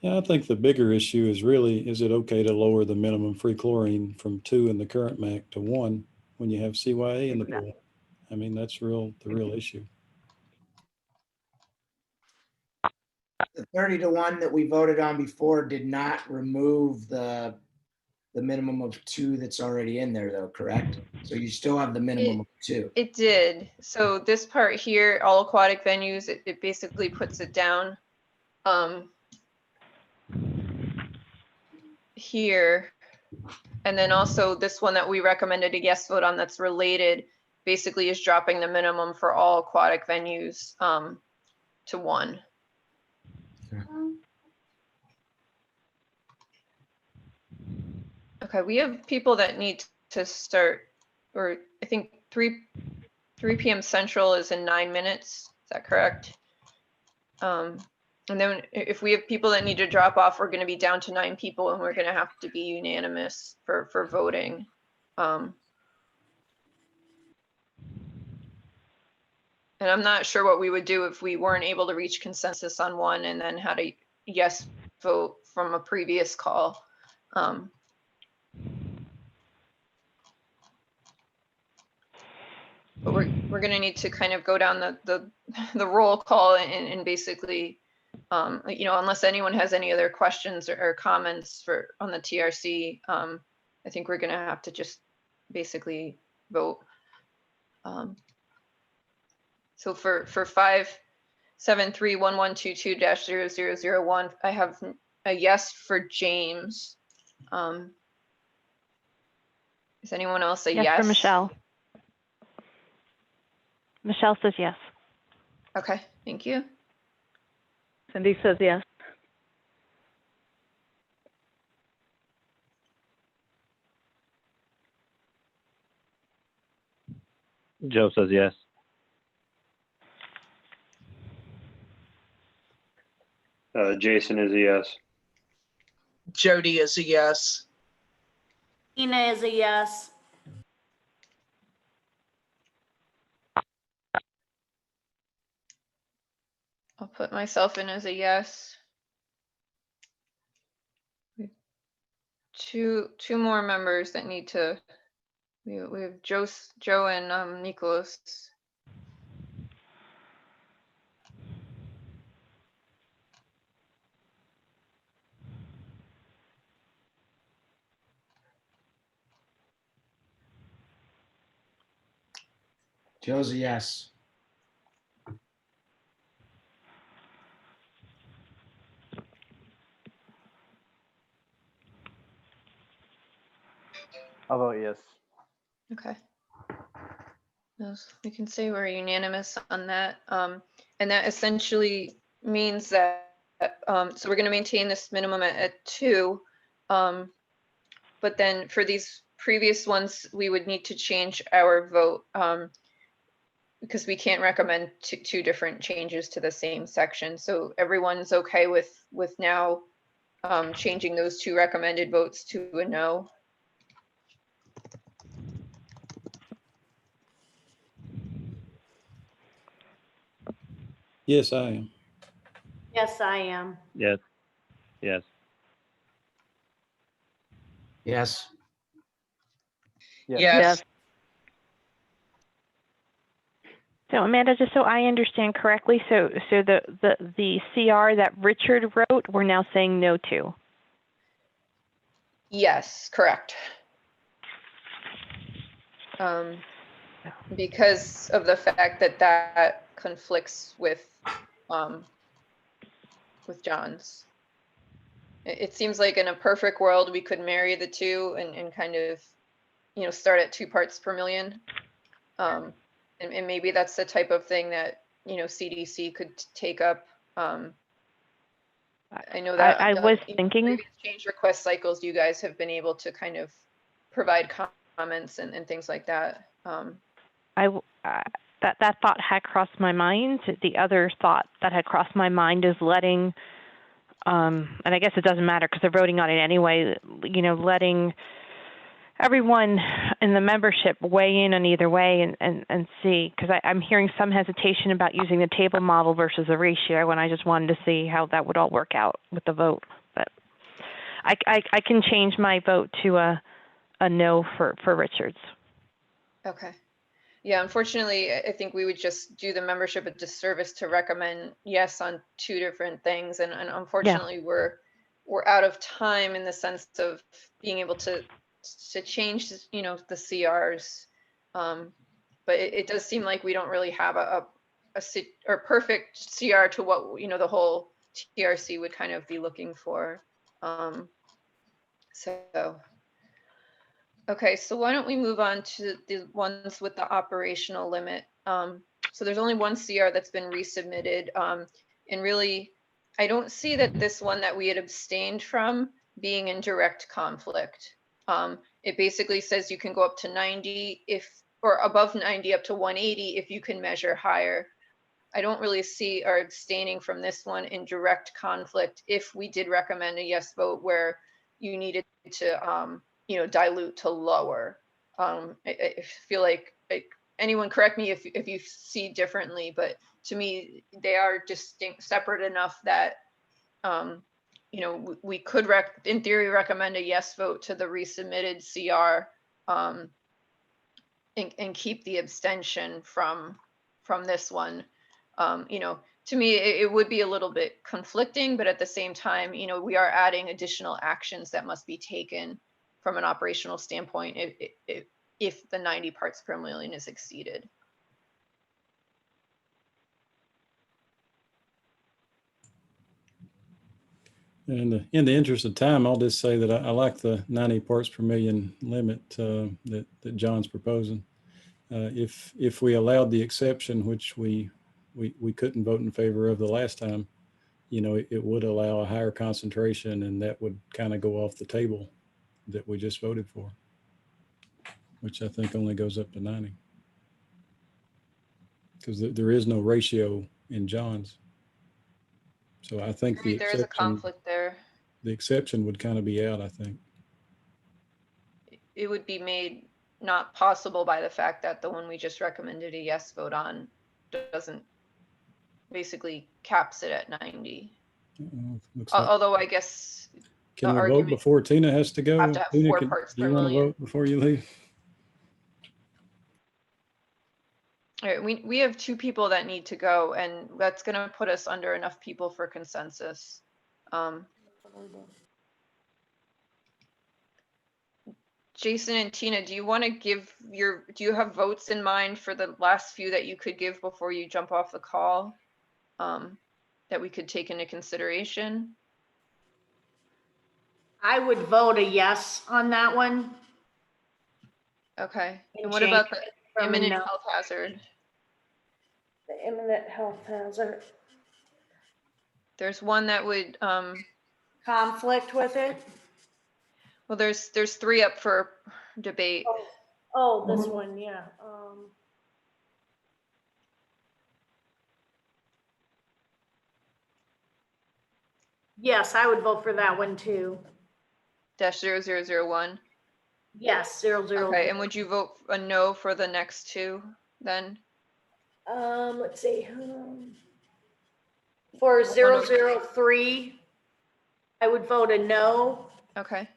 Yeah, I think the bigger issue is really, is it okay to lower the minimum free chlorine from 2 in the current MAC to 1 when you have CYA in the pool? I mean, that's the real issue. The 30-to-1 that we voted on before did not remove the minimum of 2 that's already in there though, correct? So you still have the minimum of 2. It did. So this part here, all aquatic venues, it basically puts it down here. And then also this one that we recommended a yes vote on that's related basically is dropping the minimum for all aquatic venues to 1. Okay, we have people that need to start, or I think 3 p.m. Central is in 9 minutes. Is that correct? And then if we have people that need to drop off, we're going to be down to 9 people, and we're going to have to be unanimous for voting. And I'm not sure what we would do if we weren't able to reach consensus on one and then had a yes vote from a previous call. But we're going to need to kind of go down the roll call and basically, you know, unless anyone has any other questions or comments on the TRC, I think we're going to have to just basically vote. So for 5731122-0001, I have a yes for James. Is anyone else a yes? Yes for Michelle. Michelle says yes. Okay, thank you. Cindy says yes. Joe says yes. Jason is a yes. Jody is a yes. Tina is a yes. I'll put myself in as a yes. Two more members that need to. We have Joe and Nicholas. Joe's a yes. I'll vote yes. Okay. We can say we're unanimous on that. And that essentially means that, so we're going to maintain this minimum at 2. But then for these previous ones, we would need to change our vote because we can't recommend two different changes to the same section. So everyone's okay with now changing those 2 recommended votes to a no. Yes, I am. Yes, I am. Yes. Yes. Yes. Yes. Yes. So Amanda, just so I understand correctly, so the CR that Richard wrote, we're now saying no to. Yes, correct. Because of the fact that conflicts with with John's. It seems like in a perfect world, we could marry the two and kind of, you know, start at 2 parts per million. And maybe that's the type of thing that, you know, CDC could take up. I know that I was in thinking, previous change request cycles, you guys have been able to kind of provide comments and things like that. that thought had crossed my mind. The other thought that had crossed my mind is letting, and I guess it doesn't matter because they're voting on it anyway, you know, letting everyone in the membership weigh in on either way and see, because I'm hearing some hesitation about using the table model versus a ratio, and I just wanted to see how that would all work out with the vote. But I can change my vote to a no for Richards. Okay. Yeah, unfortunately, I think we would just do the membership a disservice to recommend yes on 2 different things. And unfortunately, we're out of time in the sense of being able to change, you know, the CRs. But it does seem like we don't really have a perfect CR to what, you know, the whole TRC would kind of be looking for. Okay, so why don't we move on to the ones with the operational limit? So there's only one CR that's been resubmitted. And really, I don't see that this one that we had abstained from being in direct conflict. It basically says you can go up to 90 or above 90 up to 180 if you can measure higher. I don't really see our abstaining from this one in direct conflict if we did recommend a yes vote where you needed to you know, dilute to lower. I feel like anyone correct me if you see differently, but to me, they are distinct, separate enough that, you know, we could in theory recommend a yes vote to the resubmitted CR and keep the abstention from this one. You know, to me, it would be a little bit conflicting, but at the same time, you know, we are adding additional actions that must be taken from an operational standpoint if the 90 parts per million is exceeded. And in the interest of time, I'll just say that I like the 90 parts per million limit that John's proposing. If we allowed the exception, which we couldn't vote in favor of the last time, you know, it would allow a higher concentration, and that would kind of go off the table that we just voted for, which I think only goes up to 90. Because there is no ratio in John's. So I think the there is a conflict there. The exception would kind of be out, I think. It would be made not possible by the fact that the one we just recommended a yes vote on doesn't basically caps it at 90. Although I guess can we vote before Tina has to go? Have to have Tina, 4 parts per million. Do you want to vote before you leave? All right, we have 2 people that need to go, and that's going to put us under enough people for consensus. Jason and Tina, do you want to give do you have votes in mind for the last few that you could give before you jump off the call that we could take into consideration? I would vote a yes on that one. Okay. And what about the imminent health hazard? The imminent health hazard. There's one that would conflict with it. Well, there's 3 up for debate. Oh, this one, yeah. Yes, I would vote for that one too. -0001. Yes, 001. Okay, and would you vote a no for the next 2 then? Let's see. For 003, I would vote a no. Okay.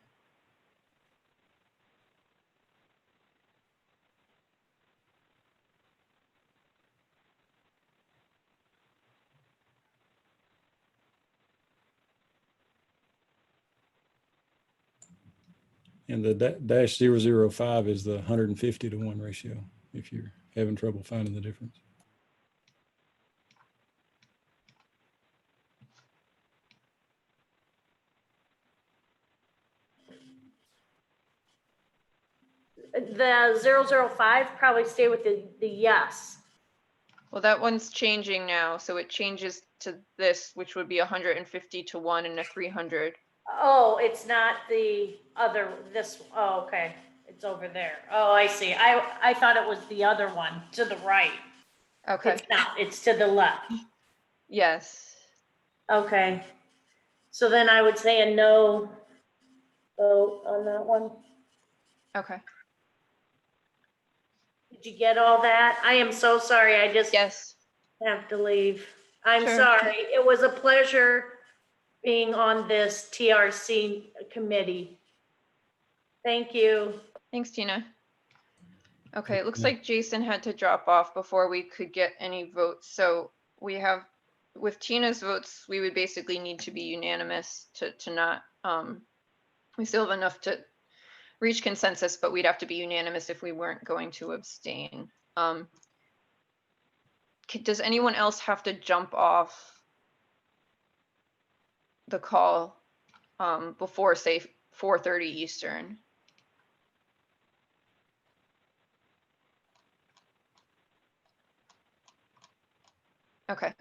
And the -005 is the 150 to 1 ratio, if you're having trouble finding the difference. the 005 probably stay with the yes. Well, that one's changing now, so it changes to this, which would be 150 to 1 and a 300. Oh, it's not the other, oh, okay. It's over there. Oh, I see. I thought it was the other one to the right. Okay. It's not, it's to the left. Yes. Okay. So then I would say a no vote on that one. Okay. Did you get all that? I am so sorry. I just Yes. have to leave. I'm Sure. sorry. It was a pleasure being on this TRC committee. Thank you. Thanks, Tina. Okay, it looks Yeah. like Jason had to drop off before we could get any votes. So we have, with Tina's votes, we would basically need to be unanimous to not, we still have enough to reach consensus, but we'd have to be unanimous if we weren't going to abstain. Does anyone else have to jump off the call before, say, 4:30 Eastern? Okay.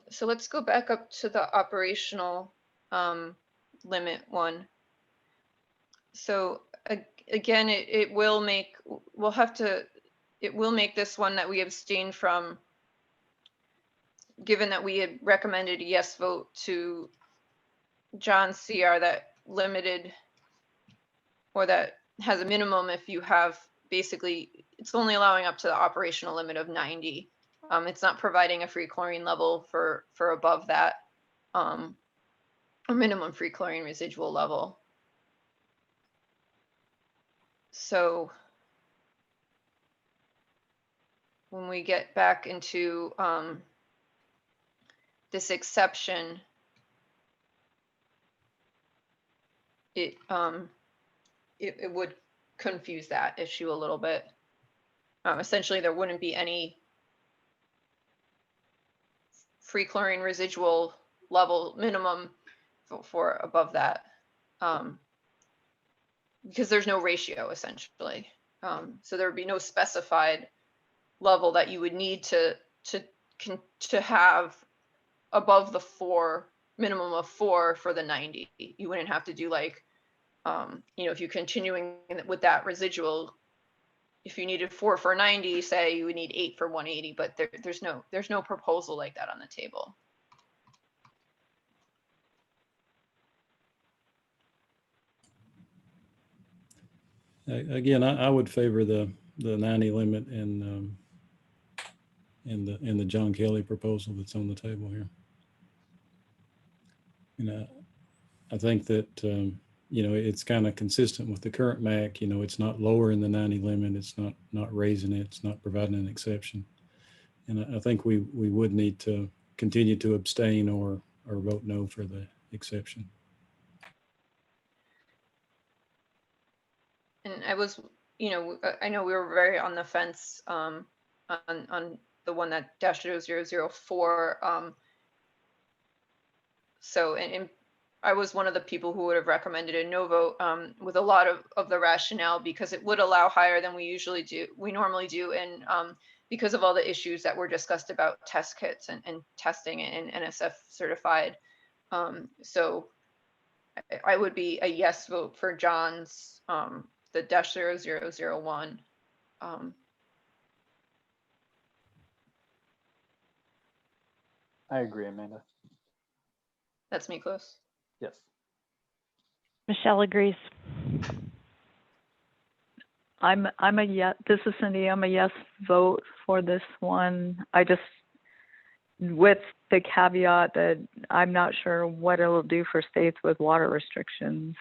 So let's go back up to the operational limit one. So again, it will make, we'll have to, it will make this one that we abstain from, given that we had recommended a yes vote to John's CR that limited, or that has a minimum if you have, basically, it's only allowing up to the operational limit of 90. It's not providing a free chlorine level for above that, a minimum free chlorine residual level. So when we get back into this exception, it would confuse that issue a little bit. Essentially, there wouldn't be any free chlorine residual level minimum for above that, because there's no ratio essentially. So there would be no specified level that you would need to have above the 4, minimum of 4 for the 90. You wouldn't have to do like, if you're continuing with that residual, if you needed 4 for 90, say you would need 8 for 180, but there's no proposal like that on the table. Again, I would favor the 90 limit in the John Kelly proposal that's on the table here. I think that it's kind of consistent with the current MAC. It's not lowering the 90 limit. It's not raising it. It's not providing an exception. And I think we would need to continue to abstain or vote no for the exception. And I was, I know we were very on the fence on the one that -0004. So, and I was one of the people who would have recommended a no vote with a lot of the rationale, because it would allow higher than we normally do, and because of all the issues that were discussed about test kits and testing and NSF certified. So I would be a yes vote for John's, the -0001. I agree, Amanda. That's me close. Yes. Michelle agrees. I'm a yes. This is Cindy. I'm a yes vote for this one. I just, with the caveat that I'm not sure what it'll do for states with water restrictions.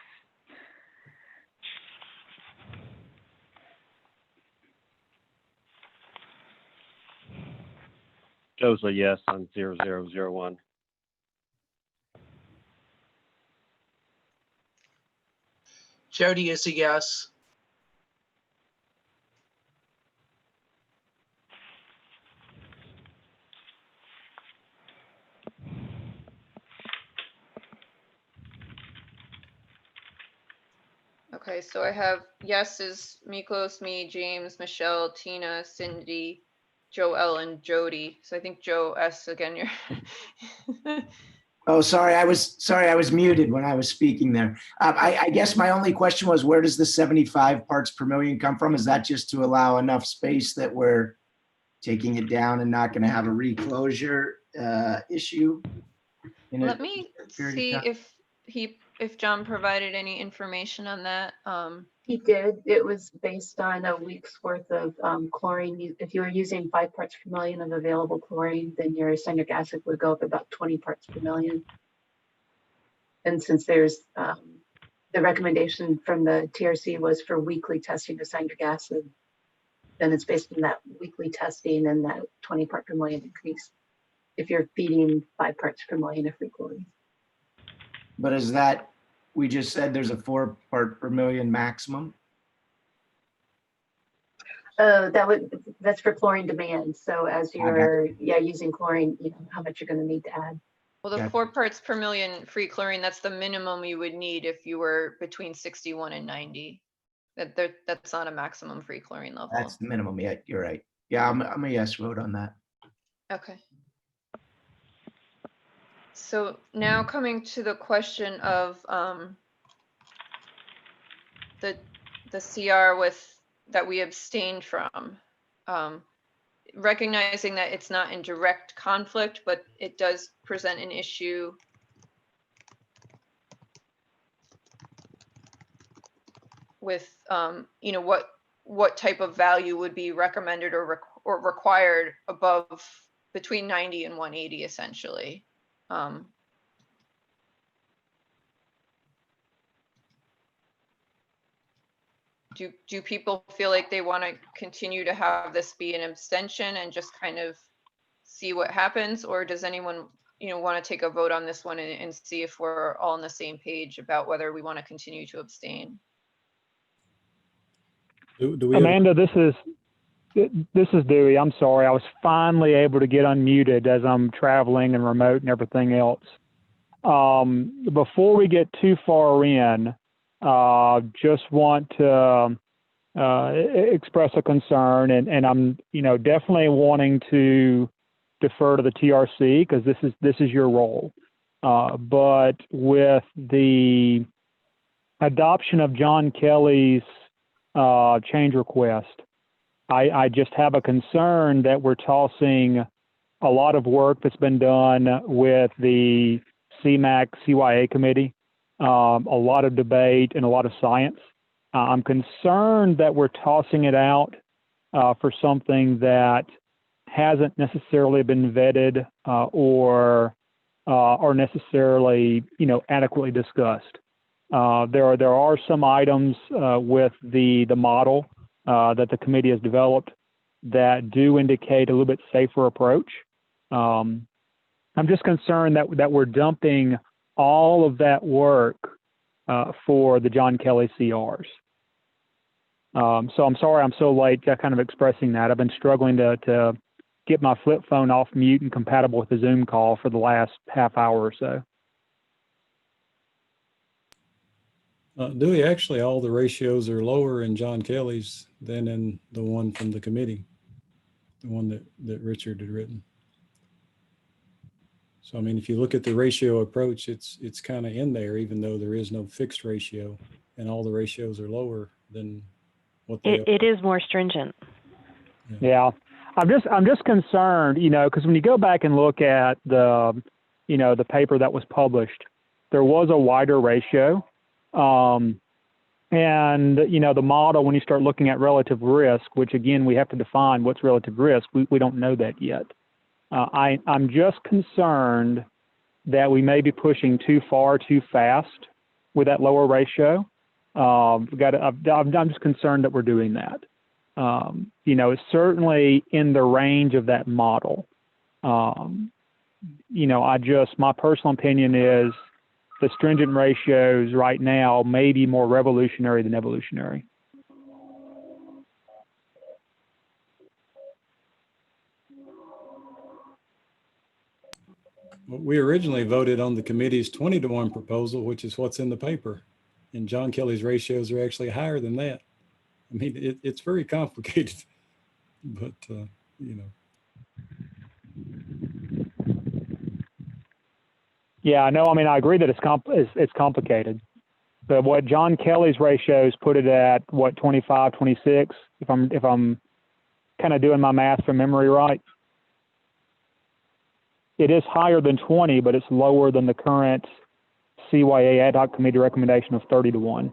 Joe's a yes on 0001. Jody is a yes. Okay, so I have yeses, Miklos, me, James, Michelle, Tina, Cindy, Joelle, and Jody. So I think Joe S again, you're. Oh, sorry, I was muted when I was speaking there. I guess my only question was, where does the 75 parts per million come from? Is that just to allow enough space that we're taking it down and not going to have a reclosure issue? Let me period of see time? if John provided any information on that. He did. It was based on a week's worth of chlorine. If you were using 5 parts per million of available chlorine, then your citric acid would go up about 20 parts per million. And since there's the recommendation from the TRC was for weekly testing of citric acid, then it's based on that weekly testing and that 20 part per million increase if you're feeding 5 parts per million of free chlorine. But is that, we just said there's a 4 part per million maximum? That's for chlorine demand. So as you're using chlorine, you know how much you're going to need to add. Well, the Gotcha. 4 parts per million free chlorine, that's the minimum you would need if you were between 61 and 90. That's not a maximum free chlorine level. That's the minimum. Yeah, you're right. Yeah, I'm a yes vote on that. Okay. So now coming to the question of the CR that we abstained from, recognizing that it's not in direct conflict, but it does present an issue with you know, what type of value would be recommended or required above between 90 and 180 essentially. Do people feel like they want to continue to have this be an abstention and just kind of see what happens, or does anyone, you know, want to take a vote on this one and see if we're all on the same page about whether we want to continue to abstain? Do we have, Amanda, this is Dewey. I'm sorry. I was finally able to get unmuted as I'm traveling and remote and everything else. Before we get too far in, just want to express a concern, and I'm, you know, definitely wanting to defer to the TRC because this is your role. But with the adoption of John Kelly's change request, I just have a concern that we're tossing a lot of work that's been done with the CMAC CYA committee, a lot of debate and a lot of science. I'm concerned that we're tossing it out for something that hasn't necessarily been vetted or necessarily, you know, adequately discussed. There are some items with the model that the committee has developed that do indicate a little bit safer approach. I'm just concerned that we're dumping all of that work for the John Kelly CRs. So I'm sorry I'm so late kind of expressing that. I've been struggling to get my flip phone off mute and compatible with the Zoom call for the last half hour or so. Dewey, actually all the ratios are lower in John Kelly's than in the one from the committee, the one that Richard had written. So, I mean, if you look at the ratio approach, it's kind of in there, even though there is no fixed ratio, and all the ratios are lower than what they are. It is more stringent. Yeah. I'm just concerned, you know, because when you go back and look at the, you know, the paper that was published, there was a wider ratio. And, you know, the model, when you start looking at relative risk, which again, we have to define what's relative risk, we don't know that yet. I'm just concerned that we may be pushing too far, too fast with that lower ratio. I'm just concerned that we're doing that. You know, it's certainly in the range of that model. You know, my personal opinion is the stringent ratios right now may be more revolutionary than evolutionary. We originally voted on the committee's 20-to-1 proposal, which is what's in the paper. And John Kelly's ratios are actually higher than that. I mean, it's very complicated, but, you know. Yeah, I know. I mean, I agree that it's complicated. But what John Kelly's ratios put it at, what, 25, 26, if I'm kind of doing my math from memory right. It is higher than 20, but it's lower than the current CYA ad hoc committee recommendation of 30 to 1.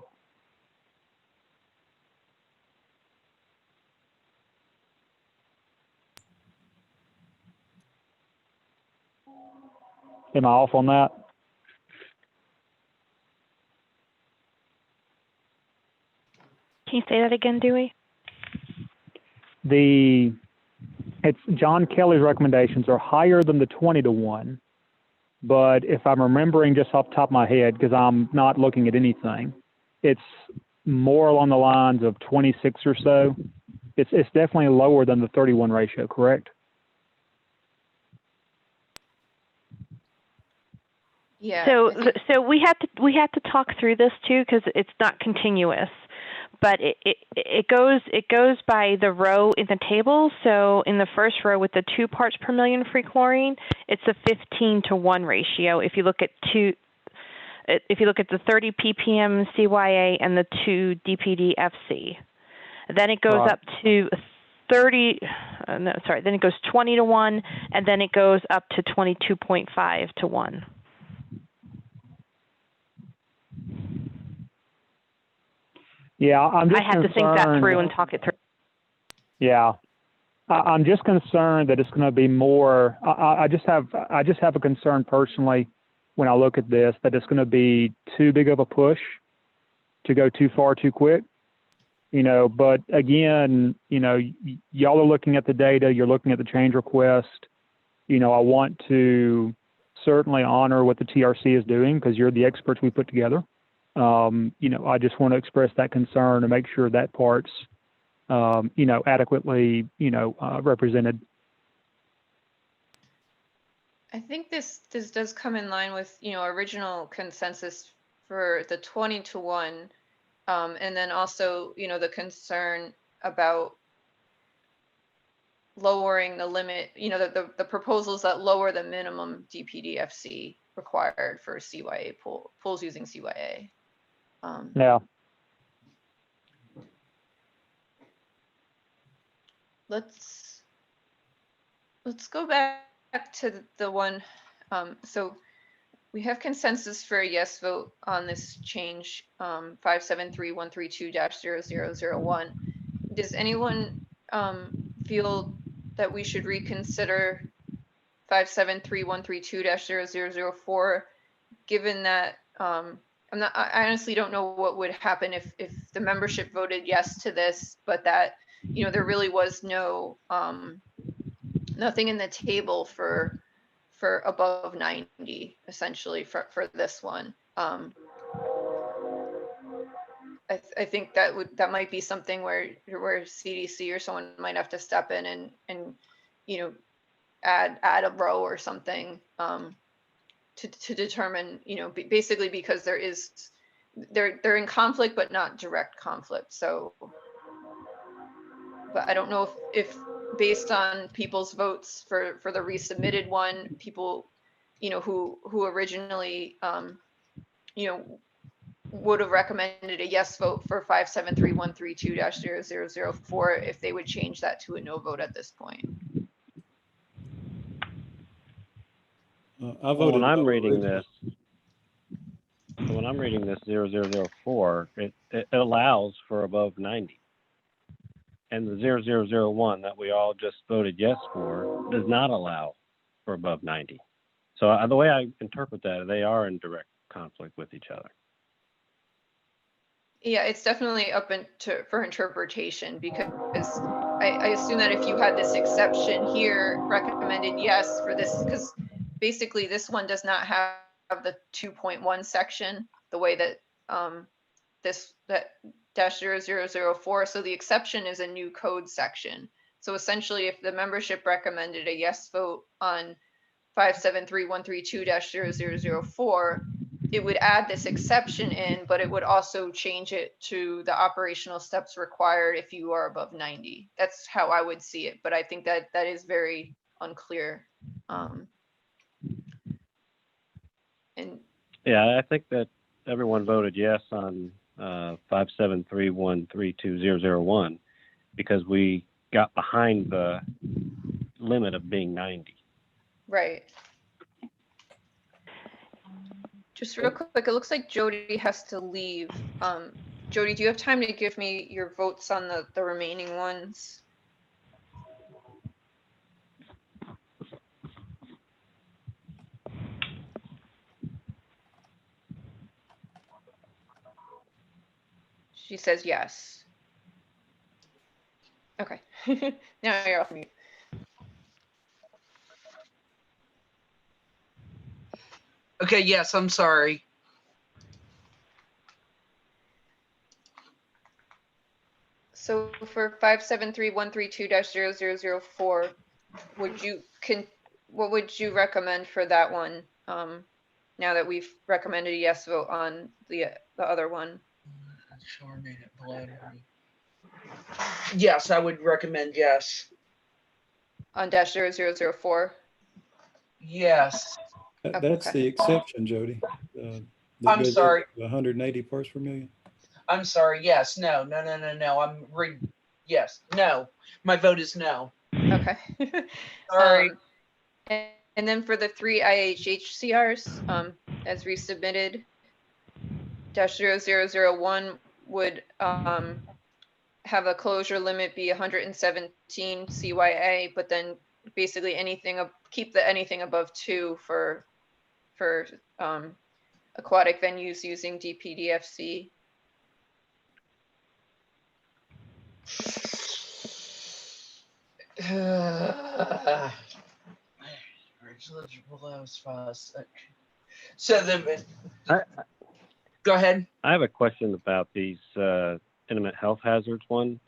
Am I off on that? Can you say that again, Dewey? It's John Kelly's recommendations are higher than the 20 to 1, but if I'm remembering just off the top of my head, because I'm not looking at anything, it's more along the lines of 26 or so. It's definitely lower than the 31 ratio, correct? Yeah. So we have to talk through this too, because it's not continuous, but it goes by the row in the table. So in the first row with the 2 parts per million free chlorine, it's a 15 to 1 ratio. If you look at the 30 ppm CYA and the 2 DPD FC, then it goes up to 30. Then it goes 20 to 1, and then it goes up to 22.5 to 1. Yeah, I'm just I had to think that through and talk it through. Yeah, I'm just concerned that it's going to be more. I just have a concern personally when I look at this that it's going to be too big of a push to go too far too quick. You know, but again, you know, y'all are looking at the data. You're looking at the change request. You know, I want to certainly honor what the TRC is doing because you're the experts we put together. You know, I just want to express that concern and make sure that part's, you know, adequately, you know, represented. I think this does come in line with, you know, original consensus for the 20 to 1. And then also, you know, the concern about lowering the limit, you know, the proposals that lower the minimum DPDFC required for CYA pools using CYA. Yeah. Let's go back to the one. So we have consensus for a yes vote on this change, 573-132-0001. Does anyone feel that we should reconsider 573-132-0004, given that I honestly don't know what would happen if the membership voted yes to this, but that, you know, there really was no nothing in the table for above 90 essentially for this one. I think that might be something where CDC or someone might have to step in and you know add a row or something to determine, you know, basically because they're in conflict but not direct conflict. So, but I don't know if based on people's votes for the resubmitted one, people, you know, who originally you know would have recommended a yes vote for 573-132-0004 if they would change that to a no vote at this point. I voted when I'm no reading originally. this, when I'm reading this 0004, it allows for above 90. And the 0001 that we all just voted yes for does not allow for above 90. So the way I interpret that, they are in direct conflict with each other. Yeah, it's definitely up for interpretation because I assume that if you had this exception here recommended yes for this, because basically this one does not have the 2.1 section the way that that -0004. So the exception is a new code section. So essentially, if the membership recommended a yes vote on 573-132-0004, it would add this exception in, but it would also change it to the operational steps required if you are above 90. That's how I would see it, but I think that that is very unclear. And Yeah, I think that everyone voted yes on 573132001 because we got behind the limit of being 90. right. Just real quick, it looks like Jody has to leave. Jody, do you have time to give me your votes on the remaining ones? She says yes. Okay. Now you're off mute. Okay, yes, I'm sorry. So for 573-132-0004, what would you recommend for that one? Now that we've recommended a yes vote on the other one. Yes, I would recommend yes. On -0004. Yes. That's Okay. the exception, Jody. That I'm goes sorry. up to 180 parts per million. I'm sorry. Yes. No. Yes. No. My vote is no. Okay. Sorry. And then for the 3 IHHCRs, as resubmitted, -0001 would have a closure limit be 117 CYA, but then basically keep anything above 2 for aquatic venues using DPDFC. So go ahead. I have a question about these intimate health hazards one.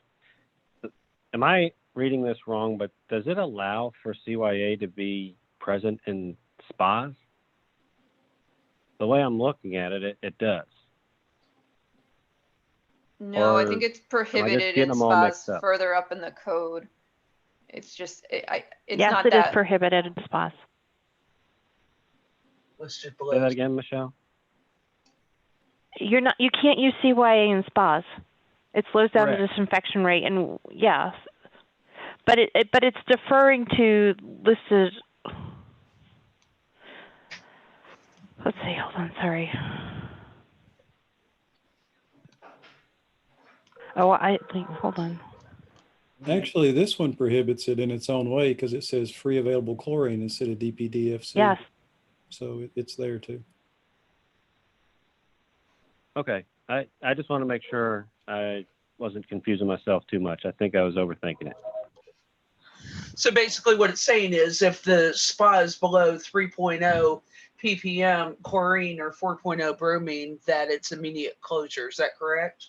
Am I reading this wrong, but does it allow for CYA to be present in spas? The way I'm looking at it, it does. No, I Or think it's am I just prohibited getting in them all spas mixed up? further up in the code. It's just, it's Yes, not it is that. prohibited in spas. Listed Say below. that again, Michelle. You can't use CYA in spas. It slows down the Correct. disinfection rate, and yes, but it's deferring to listed. Let's see. Hold on. Sorry. Oh, hold on. Actually, this one prohibits it in its own way because it says free available chlorine instead of DPDFC. Yes. So it's there too. Okay. I just want to make sure I wasn't confusing myself too much. I think I was overthinking it. So basically what it's saying is if the spa is below 3.0 ppm chlorine or 4.0 bromine, that it's immediate closure. Is that correct?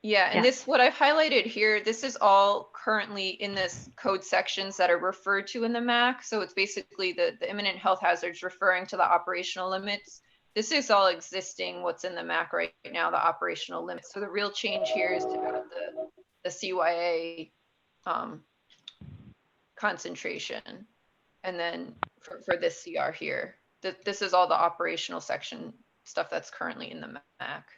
Yeah, and Yes. what I've highlighted here, this is all currently in this code sections that are referred to in the MAC. So it's basically the imminent health hazards referring to the operational limits. This is all existing, what's in the MAC right now, the operational limits. So the real change here is to add the CYA concentration. And then for this CR here, this is all the operational section stuff that's currently in the MAC.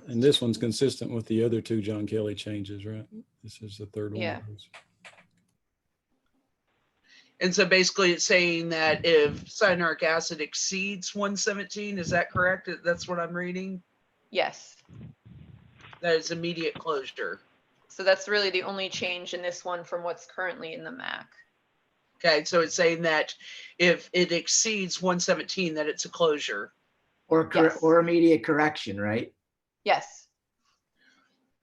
And this one's consistent with the other two John Kelly changes, right? This is the third one. Yeah. Of those. And so basically it's saying that if cyanuric acid exceeds 117, is that correct? That's what I'm reading? Yes. That is immediate closure. So that's really the only change in this one from what's currently in the MAC. Okay, so it's saying that if it exceeds 117, that it's a closure. Or immediate correction, right? Yes.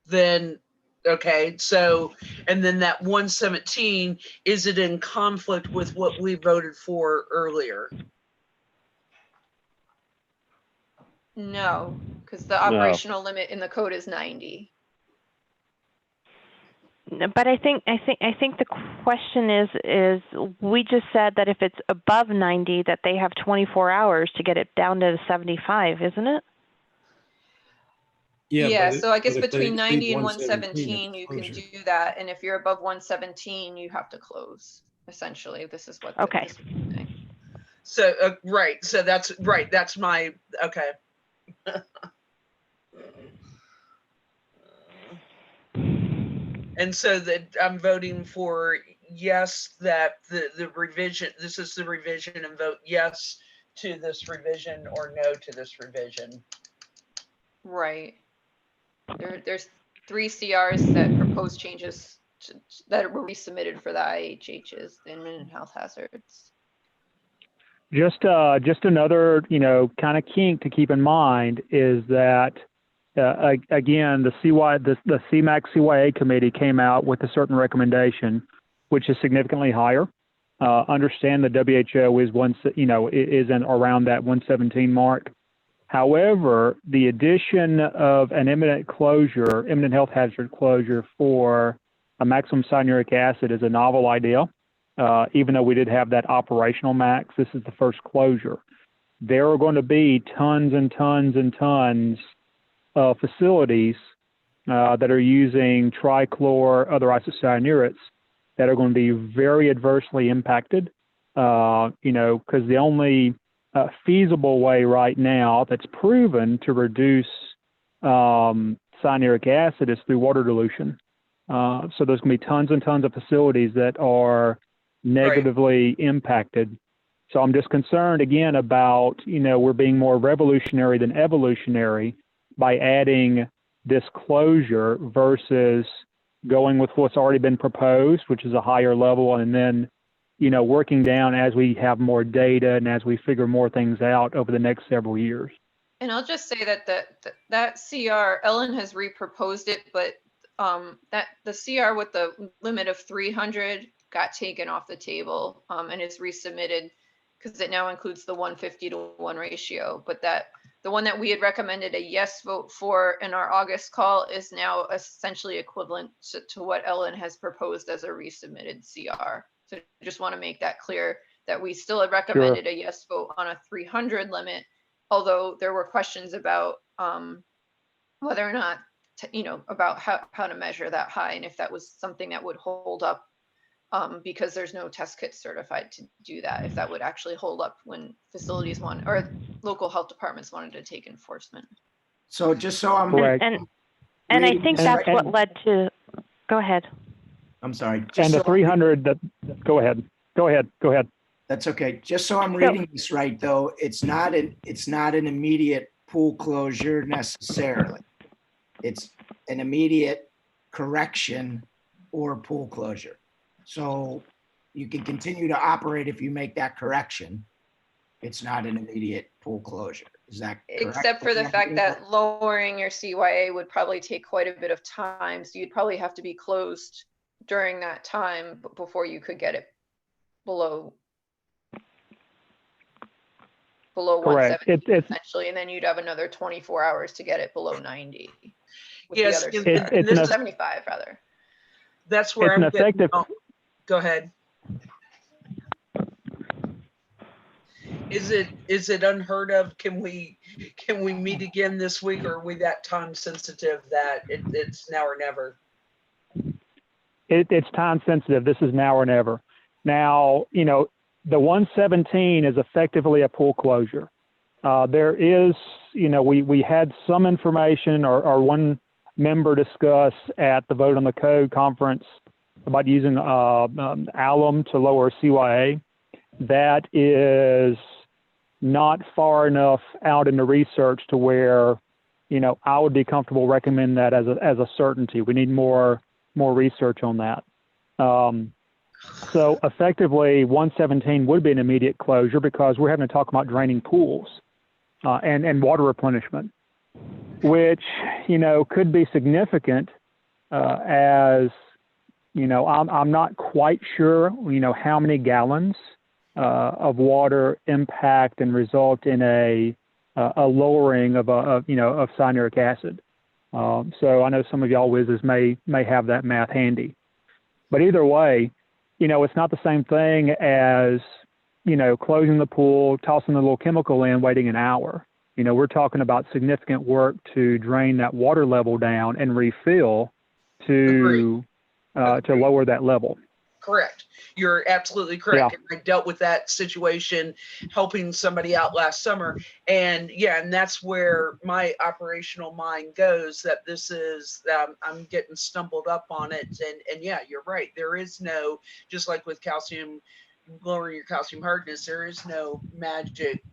Then, okay, so, and then that 117, is it in conflict with what we voted for earlier? No, because the No. operational limit in the code is 90. But I think the question is we just said that if it's above 90, that they have 24 hours to get it down to 75, isn't it? Yeah, but so I guess but if they between exceed 90 and 117, 117, it's you can closure. do that. And if you're above 117, you have to close. Essentially, this is what Okay. this is saying. So, right. So that's right. That's my, okay. And so that I'm voting for yes, that the revision, this is the revision, and vote yes to this revision or no to this revision. Right. There's 3 CRs that propose changes that were resubmitted for the IHHs, the imminent health hazards. Just another, kind of kink to keep in mind is that, again, the CMAQ CYA committee came out with a certain recommendation, which is significantly higher. Understand the WHO is is around that 117 mark. However, the addition of an imminent health hazard closure for a maximum cyanuric acid is a novel idea. Even though we did have that operational max, this is the first closure. There are going to be tons and tons and tons of facilities that are using trichlor, other isocyanurates that are going to be very adversely impacted, because the only feasible way right now that's proven to reduce cyanuric acid is through water dilution. So there's going to be tons and tons of facilities that are negatively impacted. So I'm just concerned again about, we're being more revolutionary than evolutionary by adding this closure versus going with what's already been proposed, which is a higher level, and then, working down as we have more data and as we figure more things out over the next several years. And I'll just say that that CR, Ellen has reproposed it, but that the CR with the limit of 300 got taken off the table and is resubmitted because it now includes the 150-to-1 ratio. But the one that we had recommended a yes vote for in our August call is now essentially equivalent to what Ellen has proposed as a resubmitted CR. So I just want to make that clear that we still had recommended a yes vote on a 300 limit, although there were questions about whether or not, about how to measure that high and if that was something that would hold up because there's no test kit certified to do that, if that would actually hold up when facilities or local health departments wanted to take enforcement. So just so I'm Correct. And I think that's what led to, go ahead. I'm sorry. And the 300, go ahead. That's okay. Just so I'm reading this right, though, it's not an immediate pool closure necessarily. It's an immediate correction or pool closure. So you can continue to operate if you make that correction. It's not an immediate pool closure. Is that correct? Except for the fact that lowering your CYA would probably take quite a bit of time. So you'd probably have to be closed during that time before you could get it below 170 essentially, and then you'd have another 24 hours to get it below 90. Yes, it's 75 rather. That's where I'm effective. Go ahead. Is it unheard of? Can we meet again this week, or are we that time sensitive that it's now or never? It's time sensitive. This is now or never. Now, the 117 is effectively a pool closure. There is, we had some information or one member discuss at the Vote on the Code conference about using alum to lower CYA. That is not far enough out in the research to where, I would be comfortable recommending that as a certainty. We need more research on that. So effectively, 117 would be an immediate closure because we're having to talk about draining pools and water replenishment, which, could be significant as, I'm not quite sure, how many gallons of water impact and result in a lowering of cyanuric acid. So I know some of y'all whizzes may have that math handy. But either way, it's not the same thing as, closing the pool, tossing the little chemical in, waiting an hour. We're talking about significant work to drain that water level down and refill to lower that level. Correct. You're absolutely correct. Yeah. And I dealt with that situation helping somebody out last summer. And yeah, and that's where my operational mind goes, that this is, I'm getting stumbled up on it. And yeah, you're right. There is no, just like with calcium, lowering your calcium hardness, there is no magic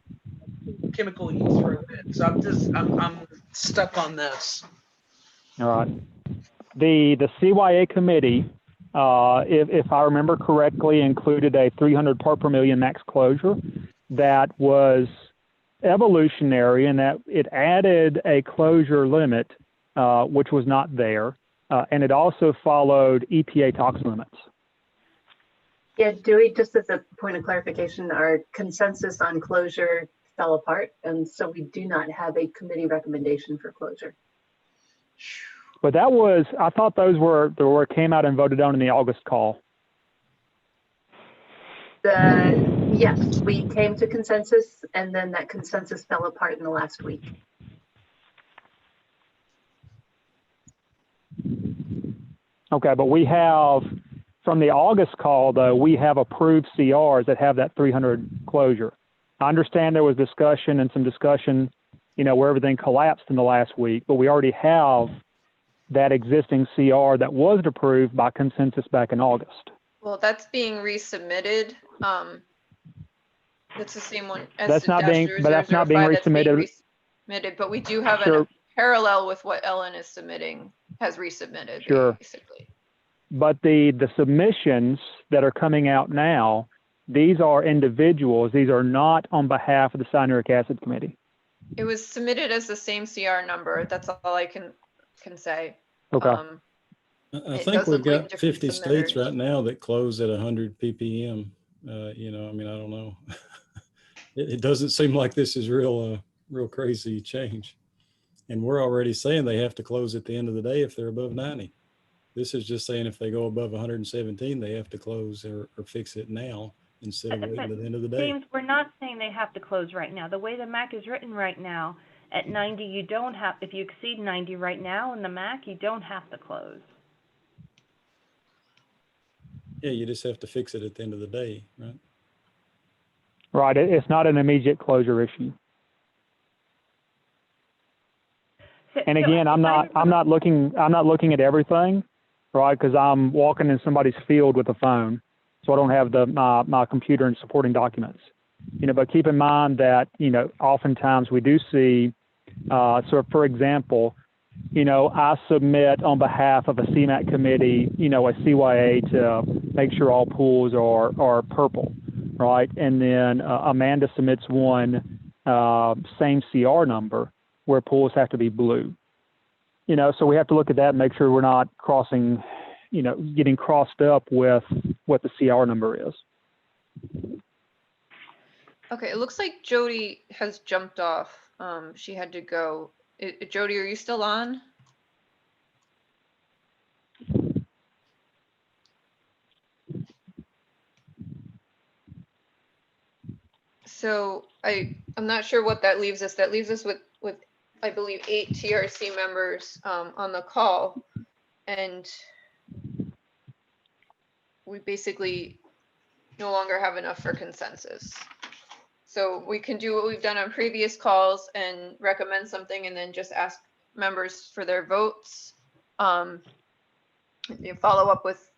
chemical you throw in. So I'm stuck on this. All right. The CYA committee, if I remember correctly, included a 300 part per million max closure that was evolutionary in that it added a closure limit, which was not there, and it also followed EPA tox limits. Yeah, Dewey, just as a point of clarification, our consensus on closure fell apart, and so we do not have a committee recommendation for closure. But I thought those were came out and voted on in the August call. Yes, we came to consensus, and then that consensus fell apart in the last week. Okay, but we have, from the August call, though, we have approved CRs that have that 300 closure. I understand there was discussion and some discussion, where everything collapsed in the last week, but we already have that existing CR that was approved by consensus back in August. Well, that's being resubmitted. That's the same one as That's the not being, but that's not being resubmitted. Resubmitted, but we do have Sure. a parallel with what Ellen is submitting, has resubmitted, Sure. basically. But the submissions that are coming out now, these are individuals. These are not on behalf of the cyanuric acid committee. It was submitted as the same CR number. That's all I can say. Okay. I It think does we've look like got different 50 states submitters. right now that close at 100 ppm. I don't know. It doesn't seem like this is real crazy change. And we're already saying they have to close at the end of the day if they're above 90. This is just saying if they go above 117, they have to close or fix it now instead of waiting to the end of the day. James, we're not saying they have to close right now. The way the MAC is written right now, at 90, you don't have, if you exceed 90 right now in the MAC, you don't have to close. Yeah, you just have to fix it at the end of the day, right? Right. It's not an immediate closure issue. And again, I'm not looking at everything, right? Because I'm walking in somebody's field with a phone, so I don't have my computer and supporting documents. But keep in mind that oftentimes we do see. So, for example, I submit on behalf of a CMAC committee, a CYA to make sure all pools are purple, right? And then Amanda submits one, same CR number, where pools have to be blue. So we have to look at that and make sure we're not crossing, getting crossed up with what the CR number is. Okay, it looks like Jody has jumped off. She had to go. Jody, are you still on? So I'm not sure what that leaves us. That leaves us with I believe 8 TRC members on the call, and we basically no longer have enough for consensus. So we can do what we've done on previous calls and recommend something and then just ask members for their votes. Follow up with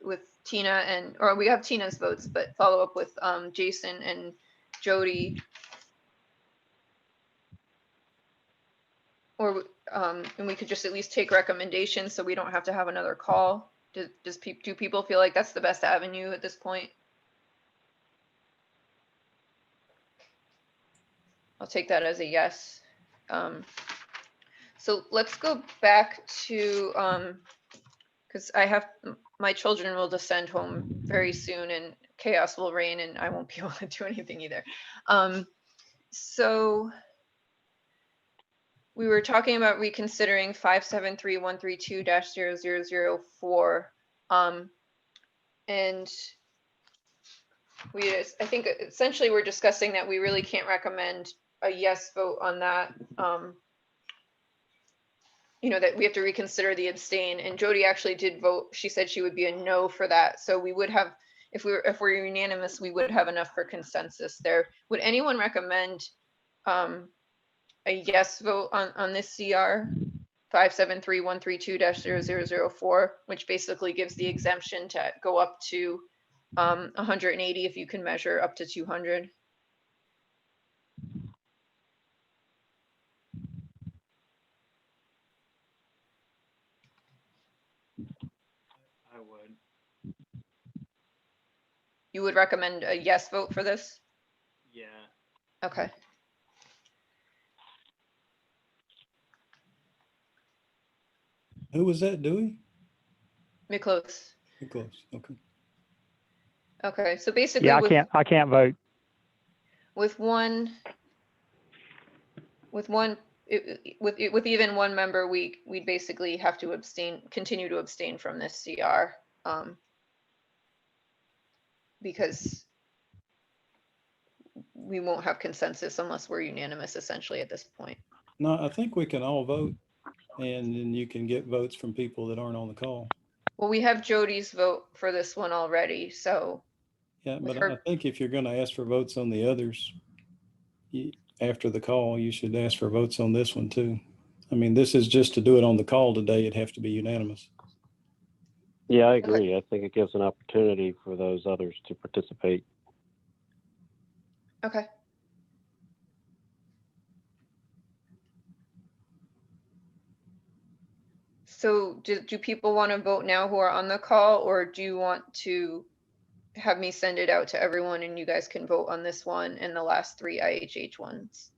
Tina or we have Tina's votes, but follow up with Jason and Jody. Or and we could just at least take recommendations so we don't have to have another call. Do people feel like that's the best avenue at this point? I'll take that as a yes. So let's go back to, because my children will descend home very soon and chaos will reign and I won't be able to do anything either. So we were talking about reconsidering 573132-0004. And I think essentially we're discussing that we really can't recommend a yes vote on that. That we have to reconsider the abstain, and Jody actually did vote. She said she would be a no for that. So we would have, if we're unanimous, we would have enough for consensus there. Would anyone recommend a yes vote on this CR 573-132-0004, which basically gives the exemption to go up to 180 if you can measure up to 200? I would. You would recommend a yes vote for this? Yeah. Okay. Who was that, Dewey? Miklos. Close. Okay. Okay, so basically Yeah, I can't vote. with even one member, we'd basically have to continue to abstain from this CR, because we won't have consensus unless we're unanimous essentially at this point. No, I think we can all vote, and then you can get votes from people that aren't on the call. Well, we have Jody's vote for this one already, so. Yeah, with but her- I think if you're going to ask for votes on the others after the call, you should ask for votes on this one too. I mean, this is just to do it on the call today. It'd have to be unanimous. Yeah, I agree. I think it gives an opportunity for those others to participate. Okay. So do people want to vote now who are on the call, or do you want to have me send it out to everyone and you guys can vote on this one and the last 3 IHH ones?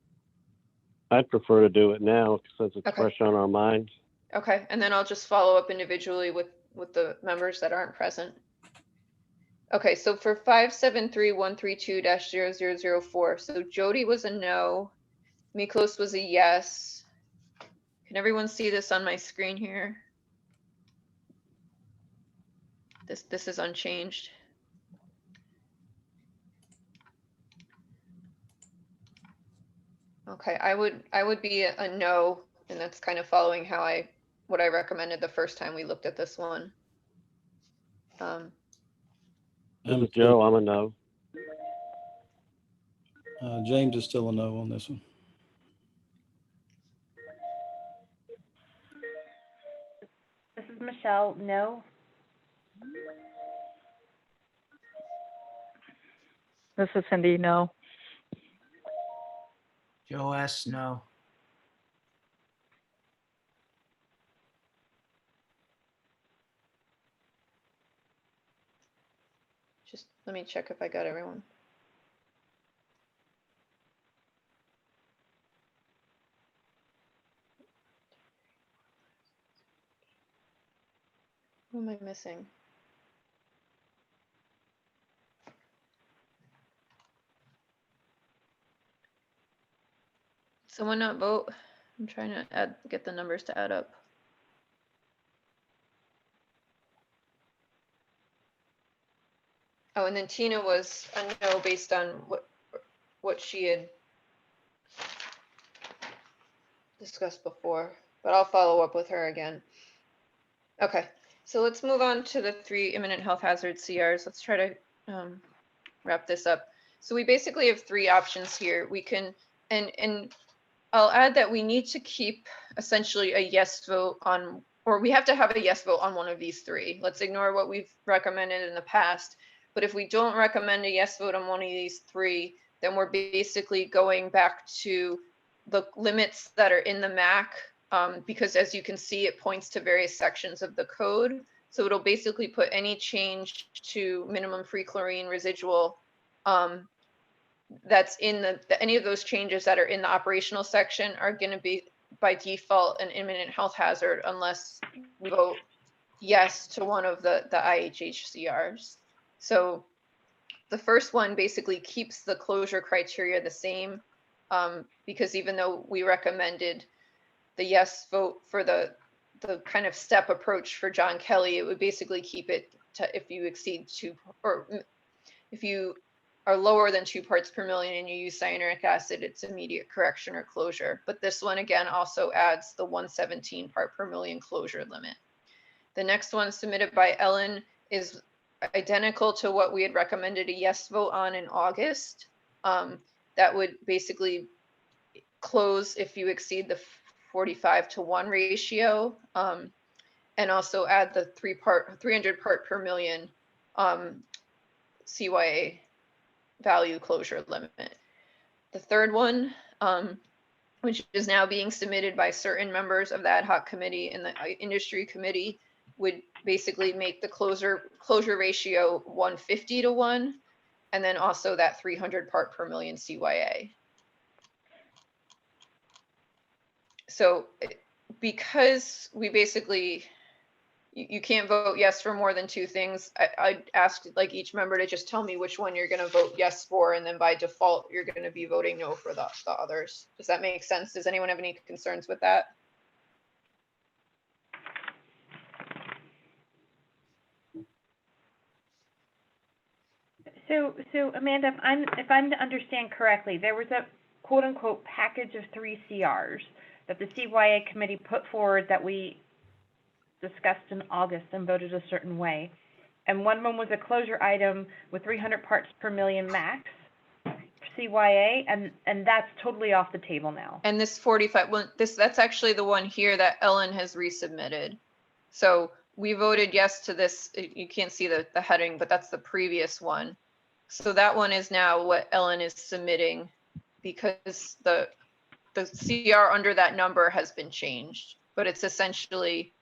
I'd prefer to do it now since it's Okay. fresh on our minds. Okay, and then I'll just follow up individually with the members that aren't present. Okay, so for 573-132-0004, so Jody was a no, Miklos was a yes. Can everyone see this on my screen here? This is unchanged. Okay, I would be a no, and that's kind of following what I recommended the first time we looked at this one. This is Joe. I'm a no. James is still a no on this one. This is Michelle. No. This is Cindy. No. Joe S. No. Just let me check if I got everyone. Who am I missing? Someone not vote? I'm trying to get the numbers to add up. Oh, and then Tina was a no based on what she had discussed before, but I'll follow up with her again. Okay, so let's move on to the 3 imminent health hazard CRs. Let's try to wrap this up. So we basically have 3 options here. We can, and I'll add that we need to keep essentially a yes vote on, or we have to have a yes vote on one of these 3. Let's ignore what we've recommended in the past. But if we don't recommend a yes vote on one of these 3, then we're basically going back to the limits that are in the MAC, because as you can see, it points to various sections of the code. So it'll basically put any change to minimum free chlorine residual that's in any of those changes that are in the operational section are going to be by default an imminent health hazard unless we vote yes to one of the IHH CRs. So the first one basically keeps the closure criteria the same, because even though we recommended the yes vote for the kind of step approach for John Kelly, it would basically keep it if you exceed if you are lower than 2 parts per million and you use cyanuric acid, it's immediate correction or closure. But this one again also adds the 117 part per million closure limit. The next one submitted by Ellen is identical to what we had recommended a yes vote on in August. That would basically close if you exceed the 45-to-1 ratio, and also add the 300 part per million CYA value closure limit. The third one, which is now being submitted by certain members of the ad hoc committee and the industry committee, would basically make the closure ratio 150-to-1, and then also that 300 part per million CYA. So because we basically, you can't vote yes for more than 2 things, I'd ask like each member to just tell me which one you're going to vote yes for, and then by default you're going to be voting no for the others. Does that make sense? Does anyone have any concerns with that? So Amanda, if I'm to understand correctly, there was a quote unquote package of 3 CRs that the CYA committee put forward that we discussed in August and voted a certain way. And one of them was a closure item with 300 parts per million max CYA, and that's totally off the table now. And this 45, well, that's actually the one here that Ellen has resubmitted. So we voted yes to this. You can't see the heading, but that's the previous one. So that one is now what Ellen is submitting, because the CR under that number has been changed, but it's essentially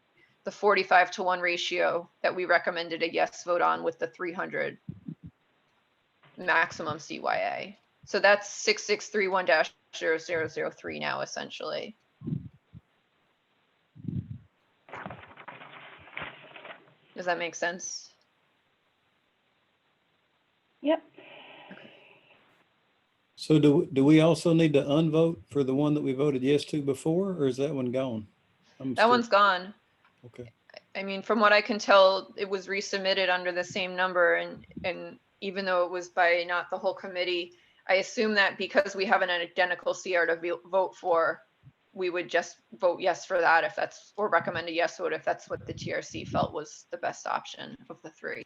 the 45-to-1 ratio that we recommended a yes vote on with the 300 maximum CYA. So that's 6631-0003 now, essentially. Does that make sense? Yep. So do we also need to unvote for the one that we voted yes to before, or is that one gone? That one's gone. Okay. I mean, from what I can tell, it was resubmitted under the same number, and even though it was by not the whole committee, I assume that because we have an identical CR to vote for, we would just vote yes for that if that's, or recommend a yes vote if that's what the TRC felt was the best option of the 3.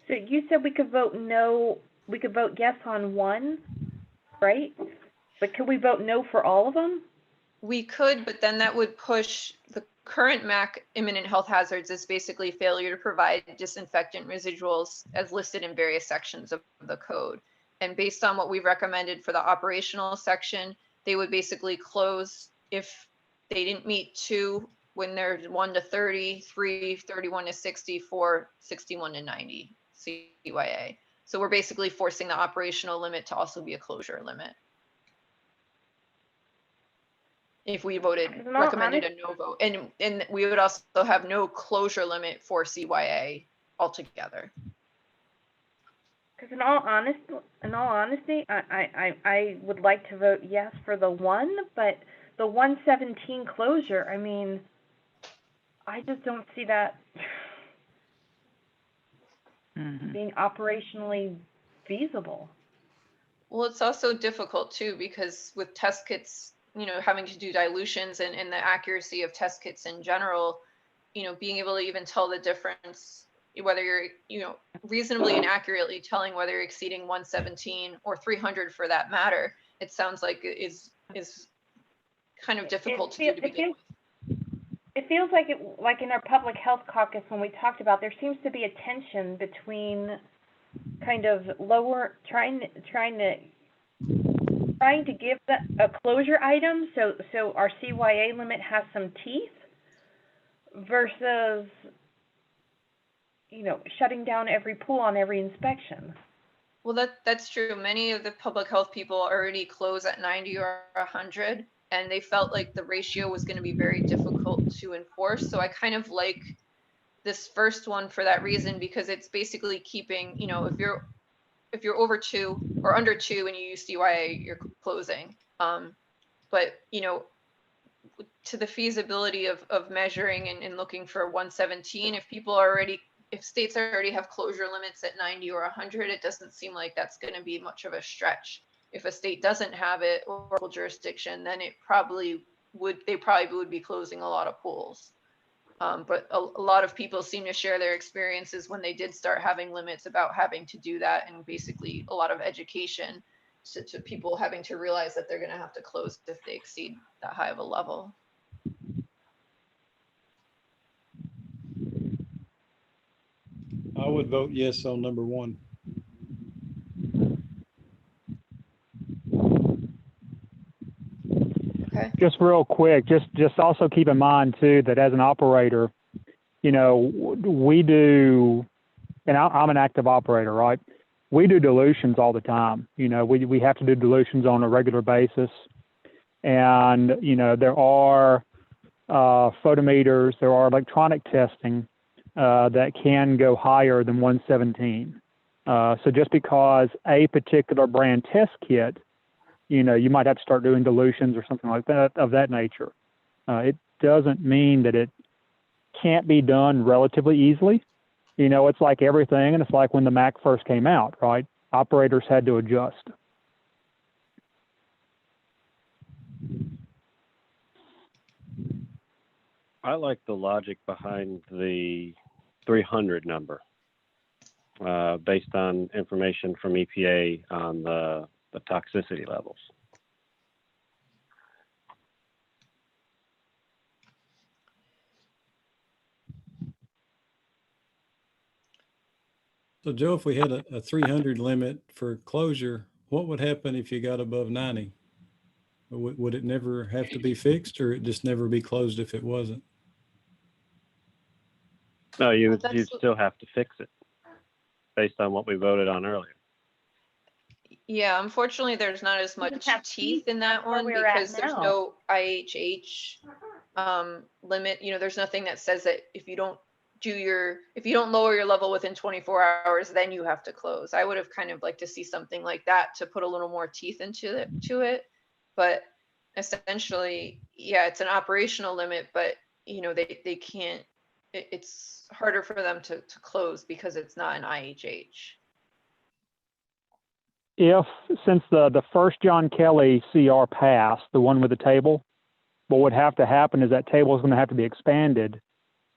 So you said we could vote no, we could vote yes on one, right? But could we vote no for all of them? We could, but then that would push the current MAC imminent health hazards is basically failure to provide disinfectant residuals as listed in various sections of the code. And based on what we recommended for the operational section, they would basically close if they didn't meet 2 when they're 1 to 30, 3, 31 to 60, 4, 61 to 90 CYA. So we're basically forcing the operational limit to also be a closure limit. If we recommended a no vote, and we would also have no closure limit for CYA altogether. Because in all honesty, I would like to vote yes for the 1, but the 117 closure, I mean, I just don't see that being operationally feasible. Well, it's also difficult too, because with test kits, having to do dilutions and the accuracy of test kits in general, being able to even tell the difference, whether you're, reasonably and accurately telling whether you're exceeding 117 or 300 for that matter, it sounds like is kind of difficult to do to begin with. It feels like like in our public health caucus when we talked about, there seems to be a tension between kind of trying to give a closure item so our CYA limit has some teeth versus shutting down every pool on every inspection. Well, that's true. Many of the public health people already close at 90 or 100, and they felt like the ratio was going to be very difficult to enforce. So I kind of like this first one for that reason, because it's basically keeping, if you're over 2 or under 2 and you use CYA, you're closing. But, you know, to the feasibility of measuring and looking for 117, if people are already, if states already have closure limits at 90 or 100, it doesn't seem like that's going to be much of a stretch. If a state doesn't have it or local jurisdiction, then it probably would, they probably would be closing a lot of pools. But a lot of people seem to share their experiences when they did start having limits about having to do that, and basically a lot of education to people having to realize that they're going to have to close if they exceed that high of a level. I would vote yes on number 1. Okay. Just real quick, just also keep in mind too that as an operator, you know, we do, and I'm an active operator, right? We do dilutions all the time. You know, we have to do dilutions on a regular basis. And, you know, there are photometers, there are electronic testing that can go higher than 117. So just because a particular brand test kit, you know, you might have to start doing dilutions or something like that of that nature. It doesn't mean that it can't be done relatively easily. You know, it's like everything, and it's like when the Mac first came out, right? Operators had to adjust. I like the logic behind the 300 number, based on information from EPA on the toxicity levels. So Joe, if we had a 300 limit for closure, what would happen if you got above 90? Would it never have to be fixed, or it just never be closed if it wasn't? No, you'd still have to fix it based on what we voted on earlier. Yeah, unfortunately, there's not as much teeth in that one because there's no IHH limit. You know, there's nothing that says that if you don't lower your level within 24 hours, then you have to close. I would have kind of liked to see something like that to put a little more teeth into it. But essentially, yeah, it's an operational limit, but you know, they can't, it's harder for them to close because it's not an IHH. If, since the first John Kelly CR passed, the one with the table, what would have to happen is that table is going to have to be expanded,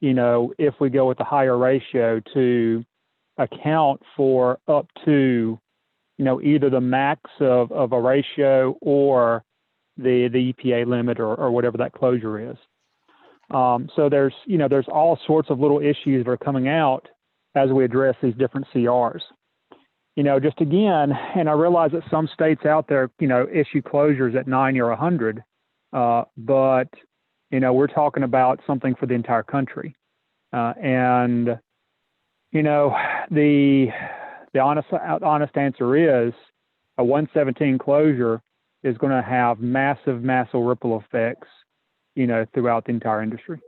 you know, if we go with the higher ratio to account for up to, you know, either the max of a ratio or the EPA limit or whatever that closure is. So there's, you know, there's all sorts of little issues that are coming out as we address these different CRs. You know, just again, and I realize that some states out there, you know, issue closures at 90 or 100, but, you know, we're talking about something for the entire country. And, you know, the honest answer is a 117 closure is going to have massive ripple effects, you know, throughout the entire industry.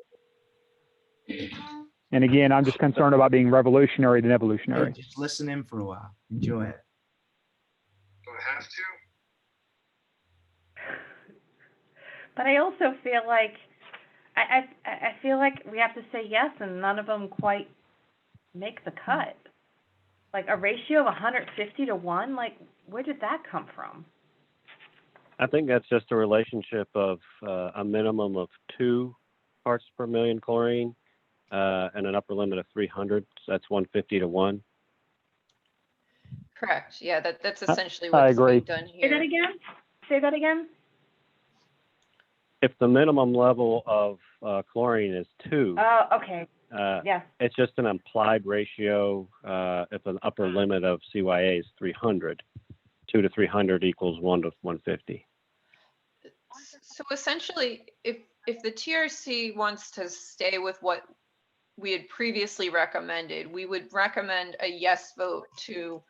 And again, I'm just concerned about being revolutionary than evolutionary. Hey, just listen in for a while. Enjoy it. Do I have to? But I also feel like, I feel like we have to say yes, and none of them quite make the cut. Like a ratio of 150 to 1, like where did that come from? I think that's just a relationship of a minimum of 2 parts per million chlorine and an upper limit of 300. So that's 150 to 1. Correct. Yeah, that's essentially I what's agree. being done Say here. that again? Say that again? If the minimum level of chlorine is 2, Oh, okay. Yeah. it's just an implied ratio. If an upper limit of CYA is 300, 2 to 300 equals 1 to 150. So essentially, if the TRC wants to stay with what we had previously recommended, we would recommend a yes vote to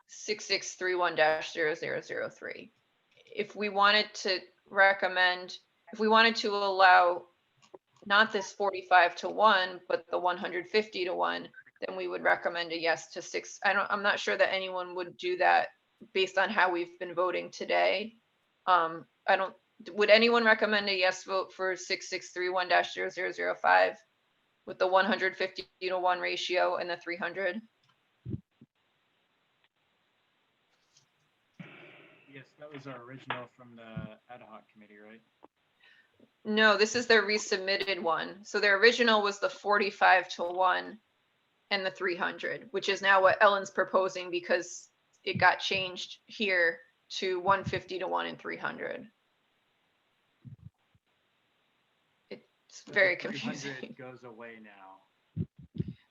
6631-0003. If we wanted to allow not this 45 to 1, but the 150 to 1, then we would recommend a yes to 6. I'm not sure that anyone would do that based on how we've been voting today. Would anyone recommend a yes vote for 6631-0005 with the 150-to-1 ratio and the 300? Yes, that was our original from the ad hoc committee, right? No, this is their resubmitted one. So their original was the 45-to-1 and the 300, which is now what Ellen's proposing because it got changed here to 150-to-1 and 300. It's very The 300 confusing. goes away now.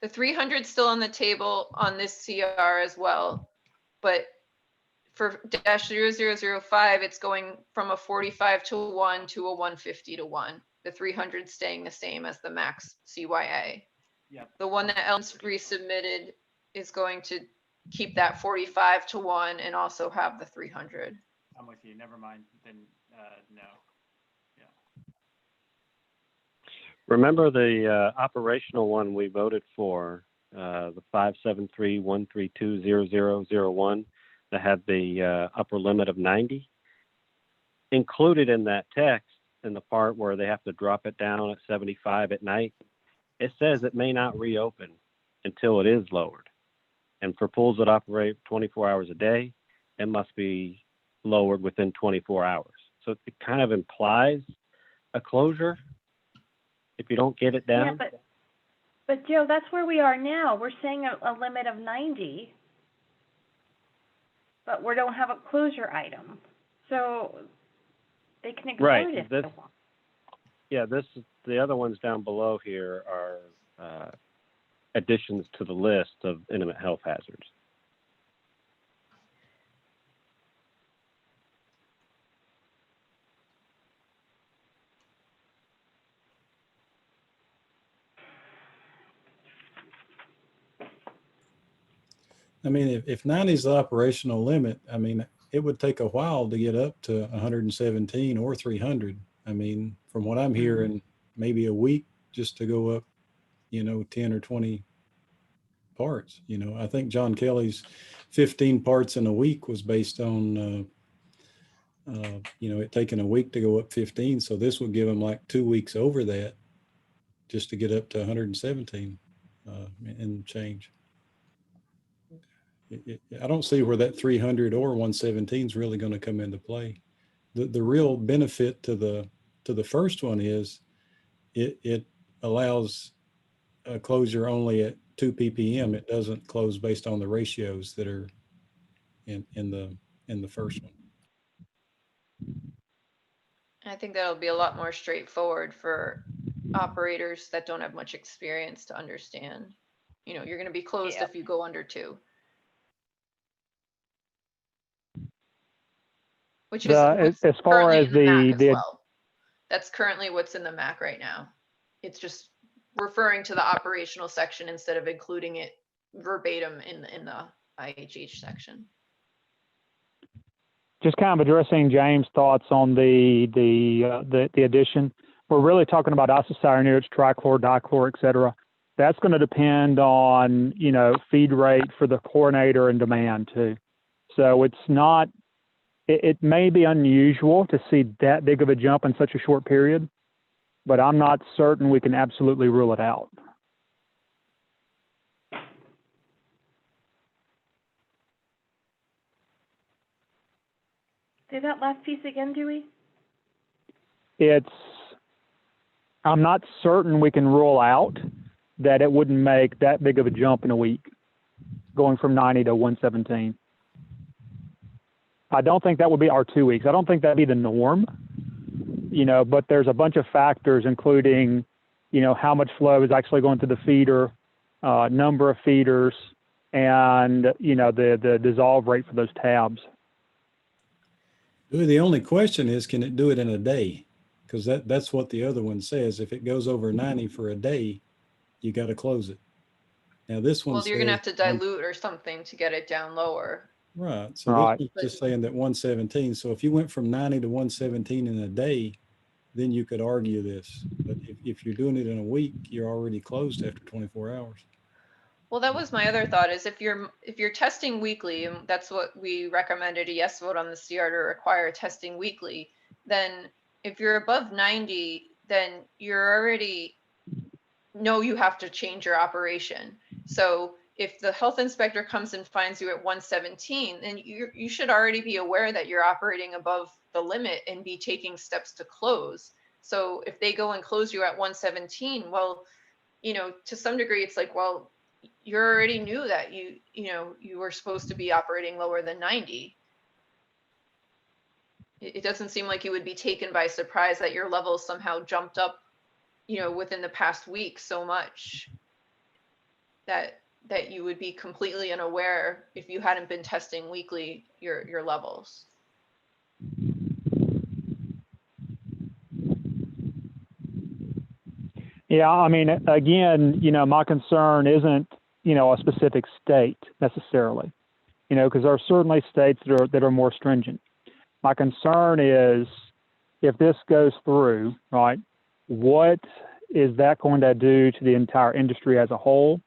The 300 is still on the table on this CR as well, but for -0005, it's going from a 45-to-1 to a 150-to-1. The 300 staying the same as the max CYA. Yep. The one that Ellen's resubmitted is going to keep that 45-to-1 and also have the 300. I'm with you. Never mind. Then no. Remember the operational one we voted for, the 573-132-0001 that had the upper limit of 90? Included in that text, in the part where they have to drop it down at 75 at night, it says it may not reopen until it is lowered. And for pools that operate 24 hours a day, it must be lowered within 24 hours. So it kind of implies a closure if you don't get it down. Yeah, but Joe, that's where we are now. We're saying a limit of 90, but we don't have a closure item. So they can ignore Right. it if This, they want. yeah, the other ones down below here are additions to the list of intimate health hazards. I mean, if 90 is the operational limit, I mean, it would take a while to get up to 117 or 300. I mean, from what I'm hearing, maybe a week just to go up, 10 or 20 parts. I think John Kelly's 15 parts in a week was based on, it taking a week to go up 15. So this would give him like 2 weeks over that just to get up to 117 and change. I don't see where that 300 or 117 is really going to come into play. The real benefit to the first one is it allows a closure only at 2 ppm. It doesn't close based on the ratios that are in the first one. I think that'll be a lot more straightforward for operators that don't have much experience to understand. You're going to be closed if you go under 2. Which is as far as the well. That's currently what's in the MAC right now. It's just referring to the operational section instead of including it verbatim in the IHH section. just kind of addressing James' thoughts on the addition. We're really talking about isocyanurics, trichlor, dichlor, et cetera. That's going to depend on, feed rate for the chlorinator and demand too. So it's not, it may be unusual to see that big of a jump in such a short period, but I'm not certain we can absolutely rule it out. Say that last piece again, Dewey. I'm not certain we can rule out that it wouldn't make that big of a jump in a week, going from 90 to 117. I don't think that would be our 2 weeks. I don't think that'd be the norm, but there's a bunch of factors, including, how much flow is actually going to the feeder, number of feeders, and, the dissolve rate for those tabs. The only question is, can it do it in a day? Because that's what the other one says. If it goes over 90 for a day, you got to close it. Now this one, you're gonna have to dilute or something to get it down lower. Right. So this is just saying that 117. So if you went from 90 to 117 in a day, then you could argue this. But if you're doing it in a week, you're already closed after 24 hours. Well, that was my other thought, is if you're testing weekly, and that's what we recommended a yes vote on the CR to require testing weekly, then if you're above 90, then you're already know you have to change your operation. So if the health inspector comes and finds you at 117, then you should already be aware that you're operating above the limit and be taking steps to close. So if they go and close you at 117, well, you know, to some degree, it's like, well, you already knew that you were supposed to be operating lower than 90. It doesn't seem like you would be taken by surprise that your levels somehow jumped up, you know, within the past week so much that you would be completely unaware if you hadn't been testing weekly your levels. Yeah, I mean, again, you know, my concern isn't, you know, a specific state necessarily, you know, because there are certainly states that are more stringent. My concern is if this goes through, right, what is that going to do to the entire industry as a whole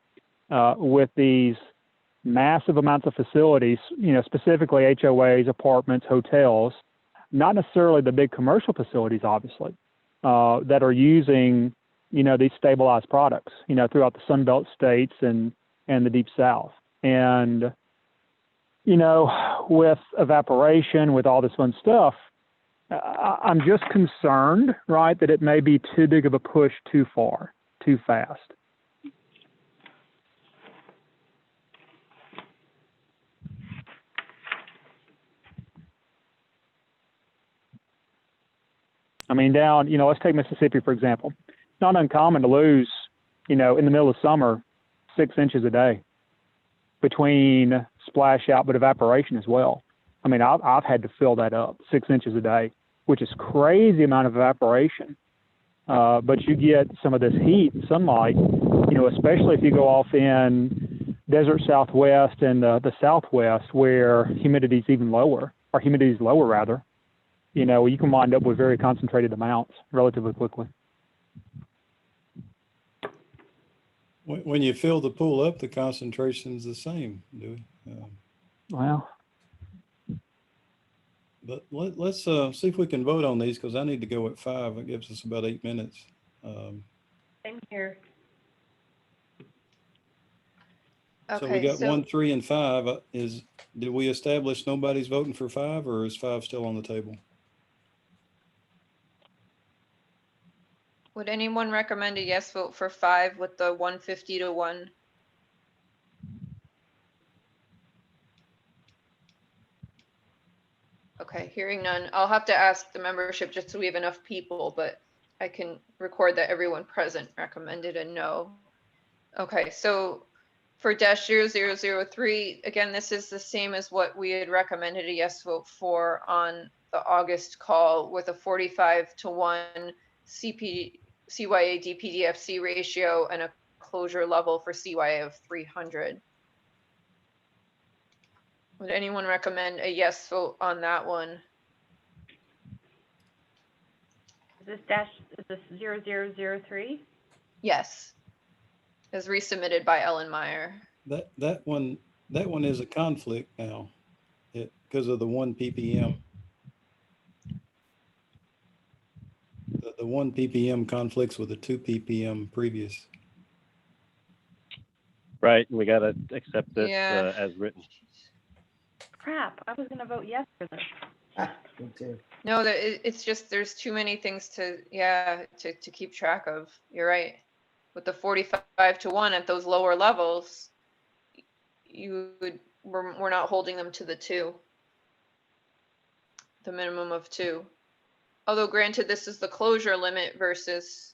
with these massive amounts of facilities, you know, specifically HOAs, apartments, hotels, not necessarily the big commercial facilities, obviously, that are using, you know, these stabilized products, you know, throughout the Sun Belt states and the Deep South. And, you know, with evaporation, with all this fun stuff, I'm just concerned, right, that it may be too big of a push too far, too fast. I mean, down, you know, let's take Mississippi, for example. It's not uncommon to lose, you know, in the middle of summer, 6 inches a day between splash out, but evaporation as well. I mean, I've had to fill that up, 6 inches a day, which is crazy amount of evaporation. But you get some of this heat and sunlight, you know, especially if you go off in desert Southwest and the Southwest where humidity is even lower, or humidity is lower rather. You know, you can wind up with very concentrated amounts relatively quickly. When you fill the pool up, the concentration's the same, Dewey. Well, but let's see if we can vote on these, because I need to go at 5. It gives us about 8 minutes. Same here. So we got 1, 3, and 5. Did we establish nobody's voting for 5, or is 5 still on the table? Would anyone recommend a yes vote for 5 with the 150 to 1? Okay, hearing none. I'll have to ask the membership just so we have enough people, but I can record that everyone present recommended a no. Okay, so for -0003, again, this is the same as what we had recommended a yes vote for on the August call, with a 45 to 1 CYA DPDFC ratio and a closure level for CYA of 300. Would anyone recommend a yes vote on that one? Is this 0003? Yes. As resubmitted by Ellen Meyer. That one is a conflict now, because of the 1 ppm. The 1 ppm conflicts with the 2 ppm previous. Right, and we got to accept this Yeah. as written. Crap, I was going to vote yes for this. Me too. No, it's just there's too many things to keep track of. You're right. With the 45 to 1 at those lower levels, we're not holding them to the 2, the minimum of 2. Although granted, this is the closure limit versus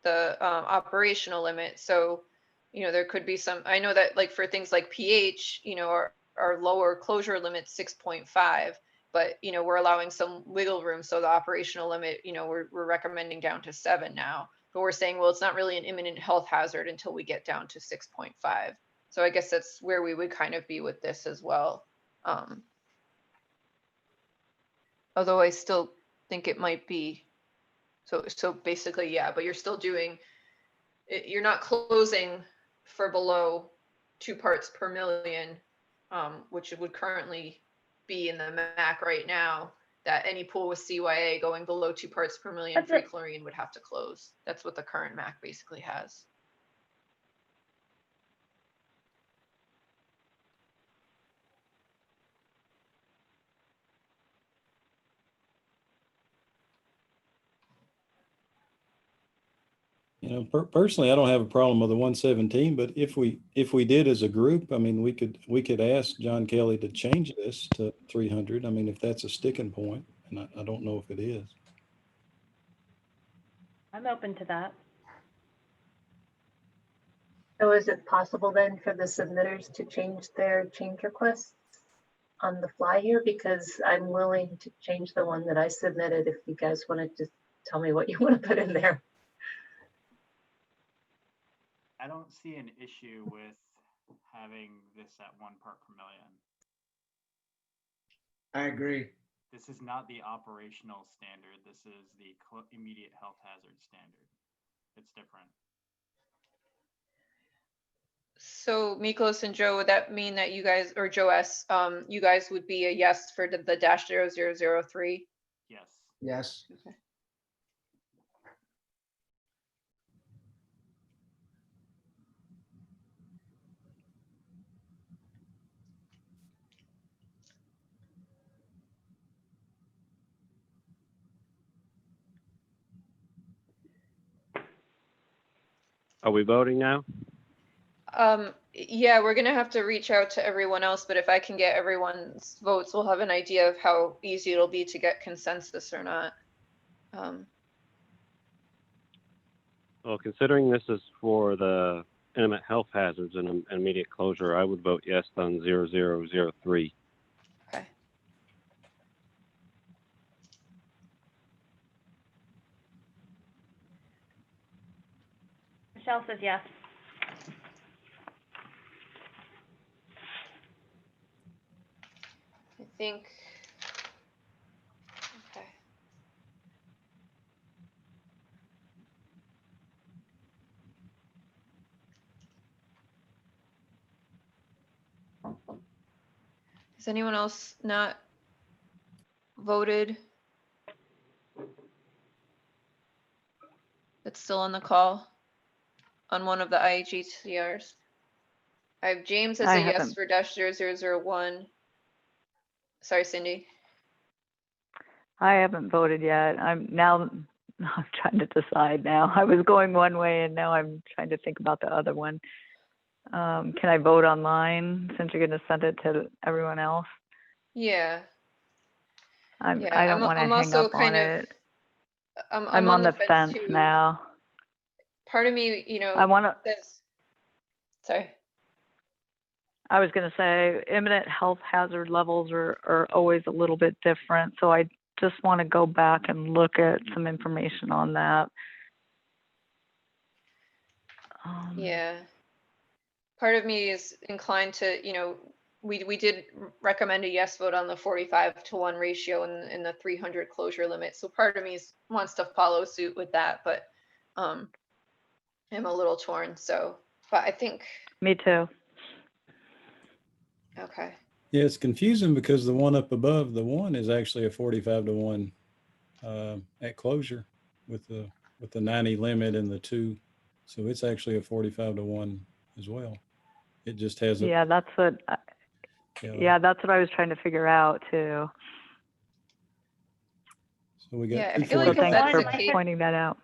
the operational limit. So, you know, there could be some, I know that like for things like pH, you know, our lower closure limit 6.5, but, you know, we're allowing some wiggle room. So the operational limit, you know, we're recommending down to 7 now, but we're saying, well, it's not really an imminent health hazard until we get down to 6.5. So I guess that's where we would kind of be with this as well. Although I still think it might be, so basically, yeah, but you're still doing, you're not closing for below 2 parts per million, which would currently be in the MAC right now. that any pool with CYA going below 2 parts per million That's free it. chlorine would have to close. That's what the current MAC basically has. You know, personally, I don't have a problem with the 117, but if we did as a group, I mean, we could ask John Kelly to change this to 300. I mean, if that's a sticking point, and I don't know if it is. I'm open to that. So is it possible then for the submitters to change their change requests on the fly here? Because I'm willing to change the one that I submitted if you guys want to just tell me what you want to put in there. I don't see an issue with having this at 1 part per million. I agree. This is not the operational standard. This is the immediate health hazard standard. It's different. So Miklos and Joe, would that mean that you guys, or Joe S, you guys would be a yes for the -0003? Yes. Yes. Okay. Are we voting now? Yeah, we're gonna have to reach out to everyone else, but if I can get everyone's votes, we'll have an idea of how easy it'll be to get consensus or not. Well, considering this is for the intimate health hazards and immediate closure, I would vote yes on 0003. Okay. Michelle says yes. I think. Okay. Has anyone else not voted? That's still on the call on one of the IHCRs. I have James as I a yes haven't. for -0001. Sorry, Cindy. I haven't voted yet. I'm trying to decide now. I was going one way and now I'm trying to think about the other one. Can I vote online since you're going to send it to everyone else? Yeah. I Yeah, don't want to I'm hang also up on kind of, it. I'm on the fence too. now. Part of me, you know, I want to. says, sorry. I was going to say imminent health hazard levels are always a little bit different. So I just want to go back and look at some information on that. Yeah. Part of me is inclined to, you know, we did recommend a yes vote on the 45-to-1 ratio in the 300 closure limit. So part of me wants to follow suit with that, but I'm a little torn. So, but I think. Me too. Okay. Yeah, it's confusing because the one up above the 1 is actually a 45-to-1 at closure with the 90 limit and the 2. So it's actually a 45-to-1 as well. It just has a. Yeah, that's what. Yeah, that's what I was trying to figure out too. So we got. Yeah, I feel like if thanks that's for the case, pointing that out.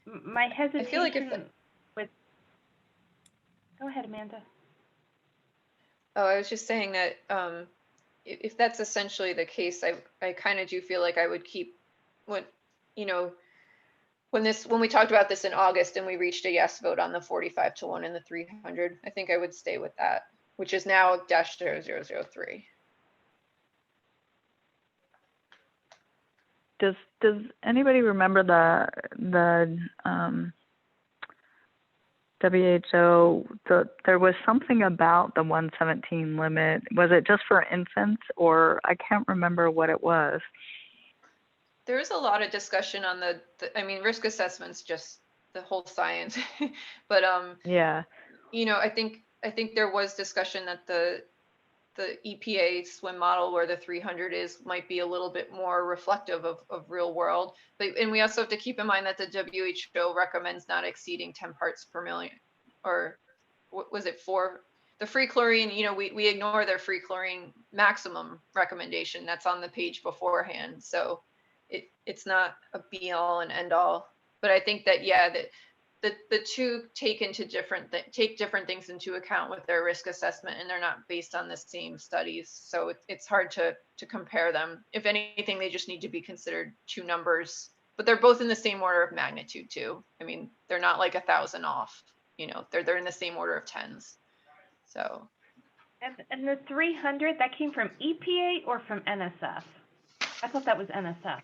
My hesitation I feel like with. Go ahead, Amanda. Oh, I was just saying that if that's essentially the case, I kind of do feel like I would keep when, you know, when we talked about this in August and we reached a yes vote on the 45-to-1 and the 300, I think I would stay with that, which is now -0003. Does anybody remember the WHO? There was something about the 117 limit. Was it just for infants, or I can't remember what it was? There is a lot of discussion on I mean, risk assessments, just the whole science, but Yeah. you know, I think there was discussion that the EPA swim model where the 300 is might be a little bit more reflective of real world. But, and we also have to keep in mind that the WHO recommends not exceeding 10 parts per million, or what was it for? The free chlorine, you know, we ignore their free chlorine maximum recommendation that's on the page beforehand. So it's not a be all and end all. But I think that, yeah, that the two take different things into account with their risk assessment, and they're not based on the same studies. So it's hard to compare them. If anything, they just need to be considered two numbers, but they're both in the same order of magnitude too. I mean, they're not like 1,000 off, you know, they're in the same order of tens. So. And the 300, that came from EPA or from NSF? I thought that was NSF.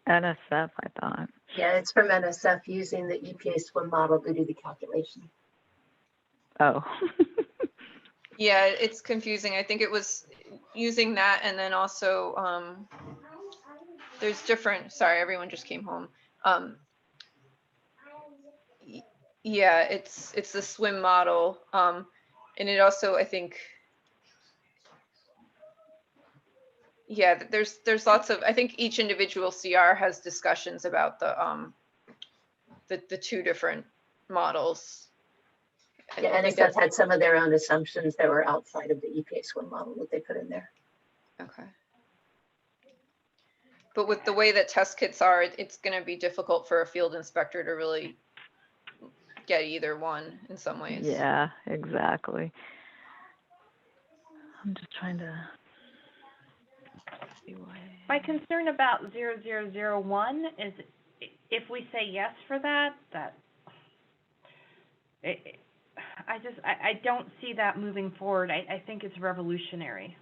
NSF, I thought. Yeah, it's from NSF using the EPA swim model to do the calculation. Oh. Yeah, it's confusing. I think it was using that, and then also there's different, sorry, everyone just came home. Yeah, it's the swim model. And it also, I think, yeah, there's lots of, I think each individual CR has discussions about the two different models. And Yeah, I think NSF had some of their own assumptions that were outside of the EPA swim model that they put in there. Okay. But with the way that test kits are, it's going to be difficult for a field inspector to really get either one in some ways. Yeah, exactly. I'm just trying to see why. My concern about 0001 is if we say yes for that, I don't see that moving forward. I think it's revolutionary.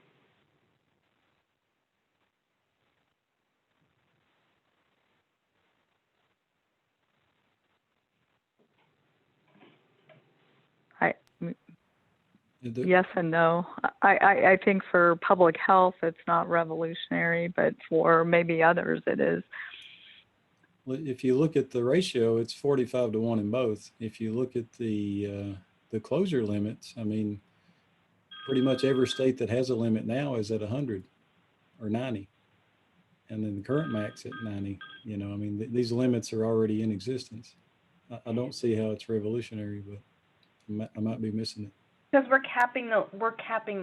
Yes and no. I think for public health, it's not revolutionary, but for maybe others, it is. Well, if you look at the ratio, it's 45 to 1 in both. If you look at the closure limits, I mean, pretty much every state that has a limit now is at 100 or 90. And then the current max at 90, you know, I mean, these limits are already in existence. I don't see how it's revolutionary, but I might be missing it. Because we're capping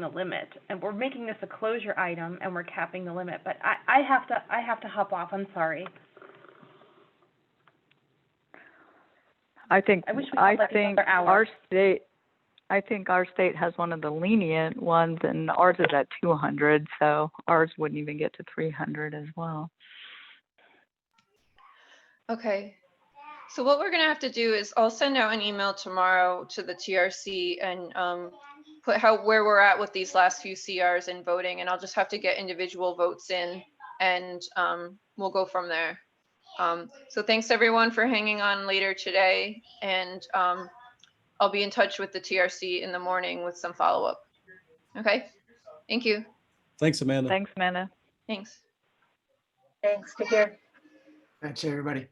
the limit, and we're making this a closure item, and we're capping the limit. But I have to hop off. I'm sorry. I think our state. I think our state has one of the lenient ones, and ours is at 200, so ours wouldn't even get to 300 as well. Okay. So what we're going to have to do is I'll send out an email tomorrow to the TRC and put where we're at with these last few CRs and voting, and I'll just have to get individual votes in, and we'll go from there. So thanks everyone for hanging on later today, and I'll be in touch with the TRC in the morning with some follow-up. Okay, thank you. Thanks, Amanda. Thanks, Amanda. Thanks. Thanks, take care. Thanks, everybody.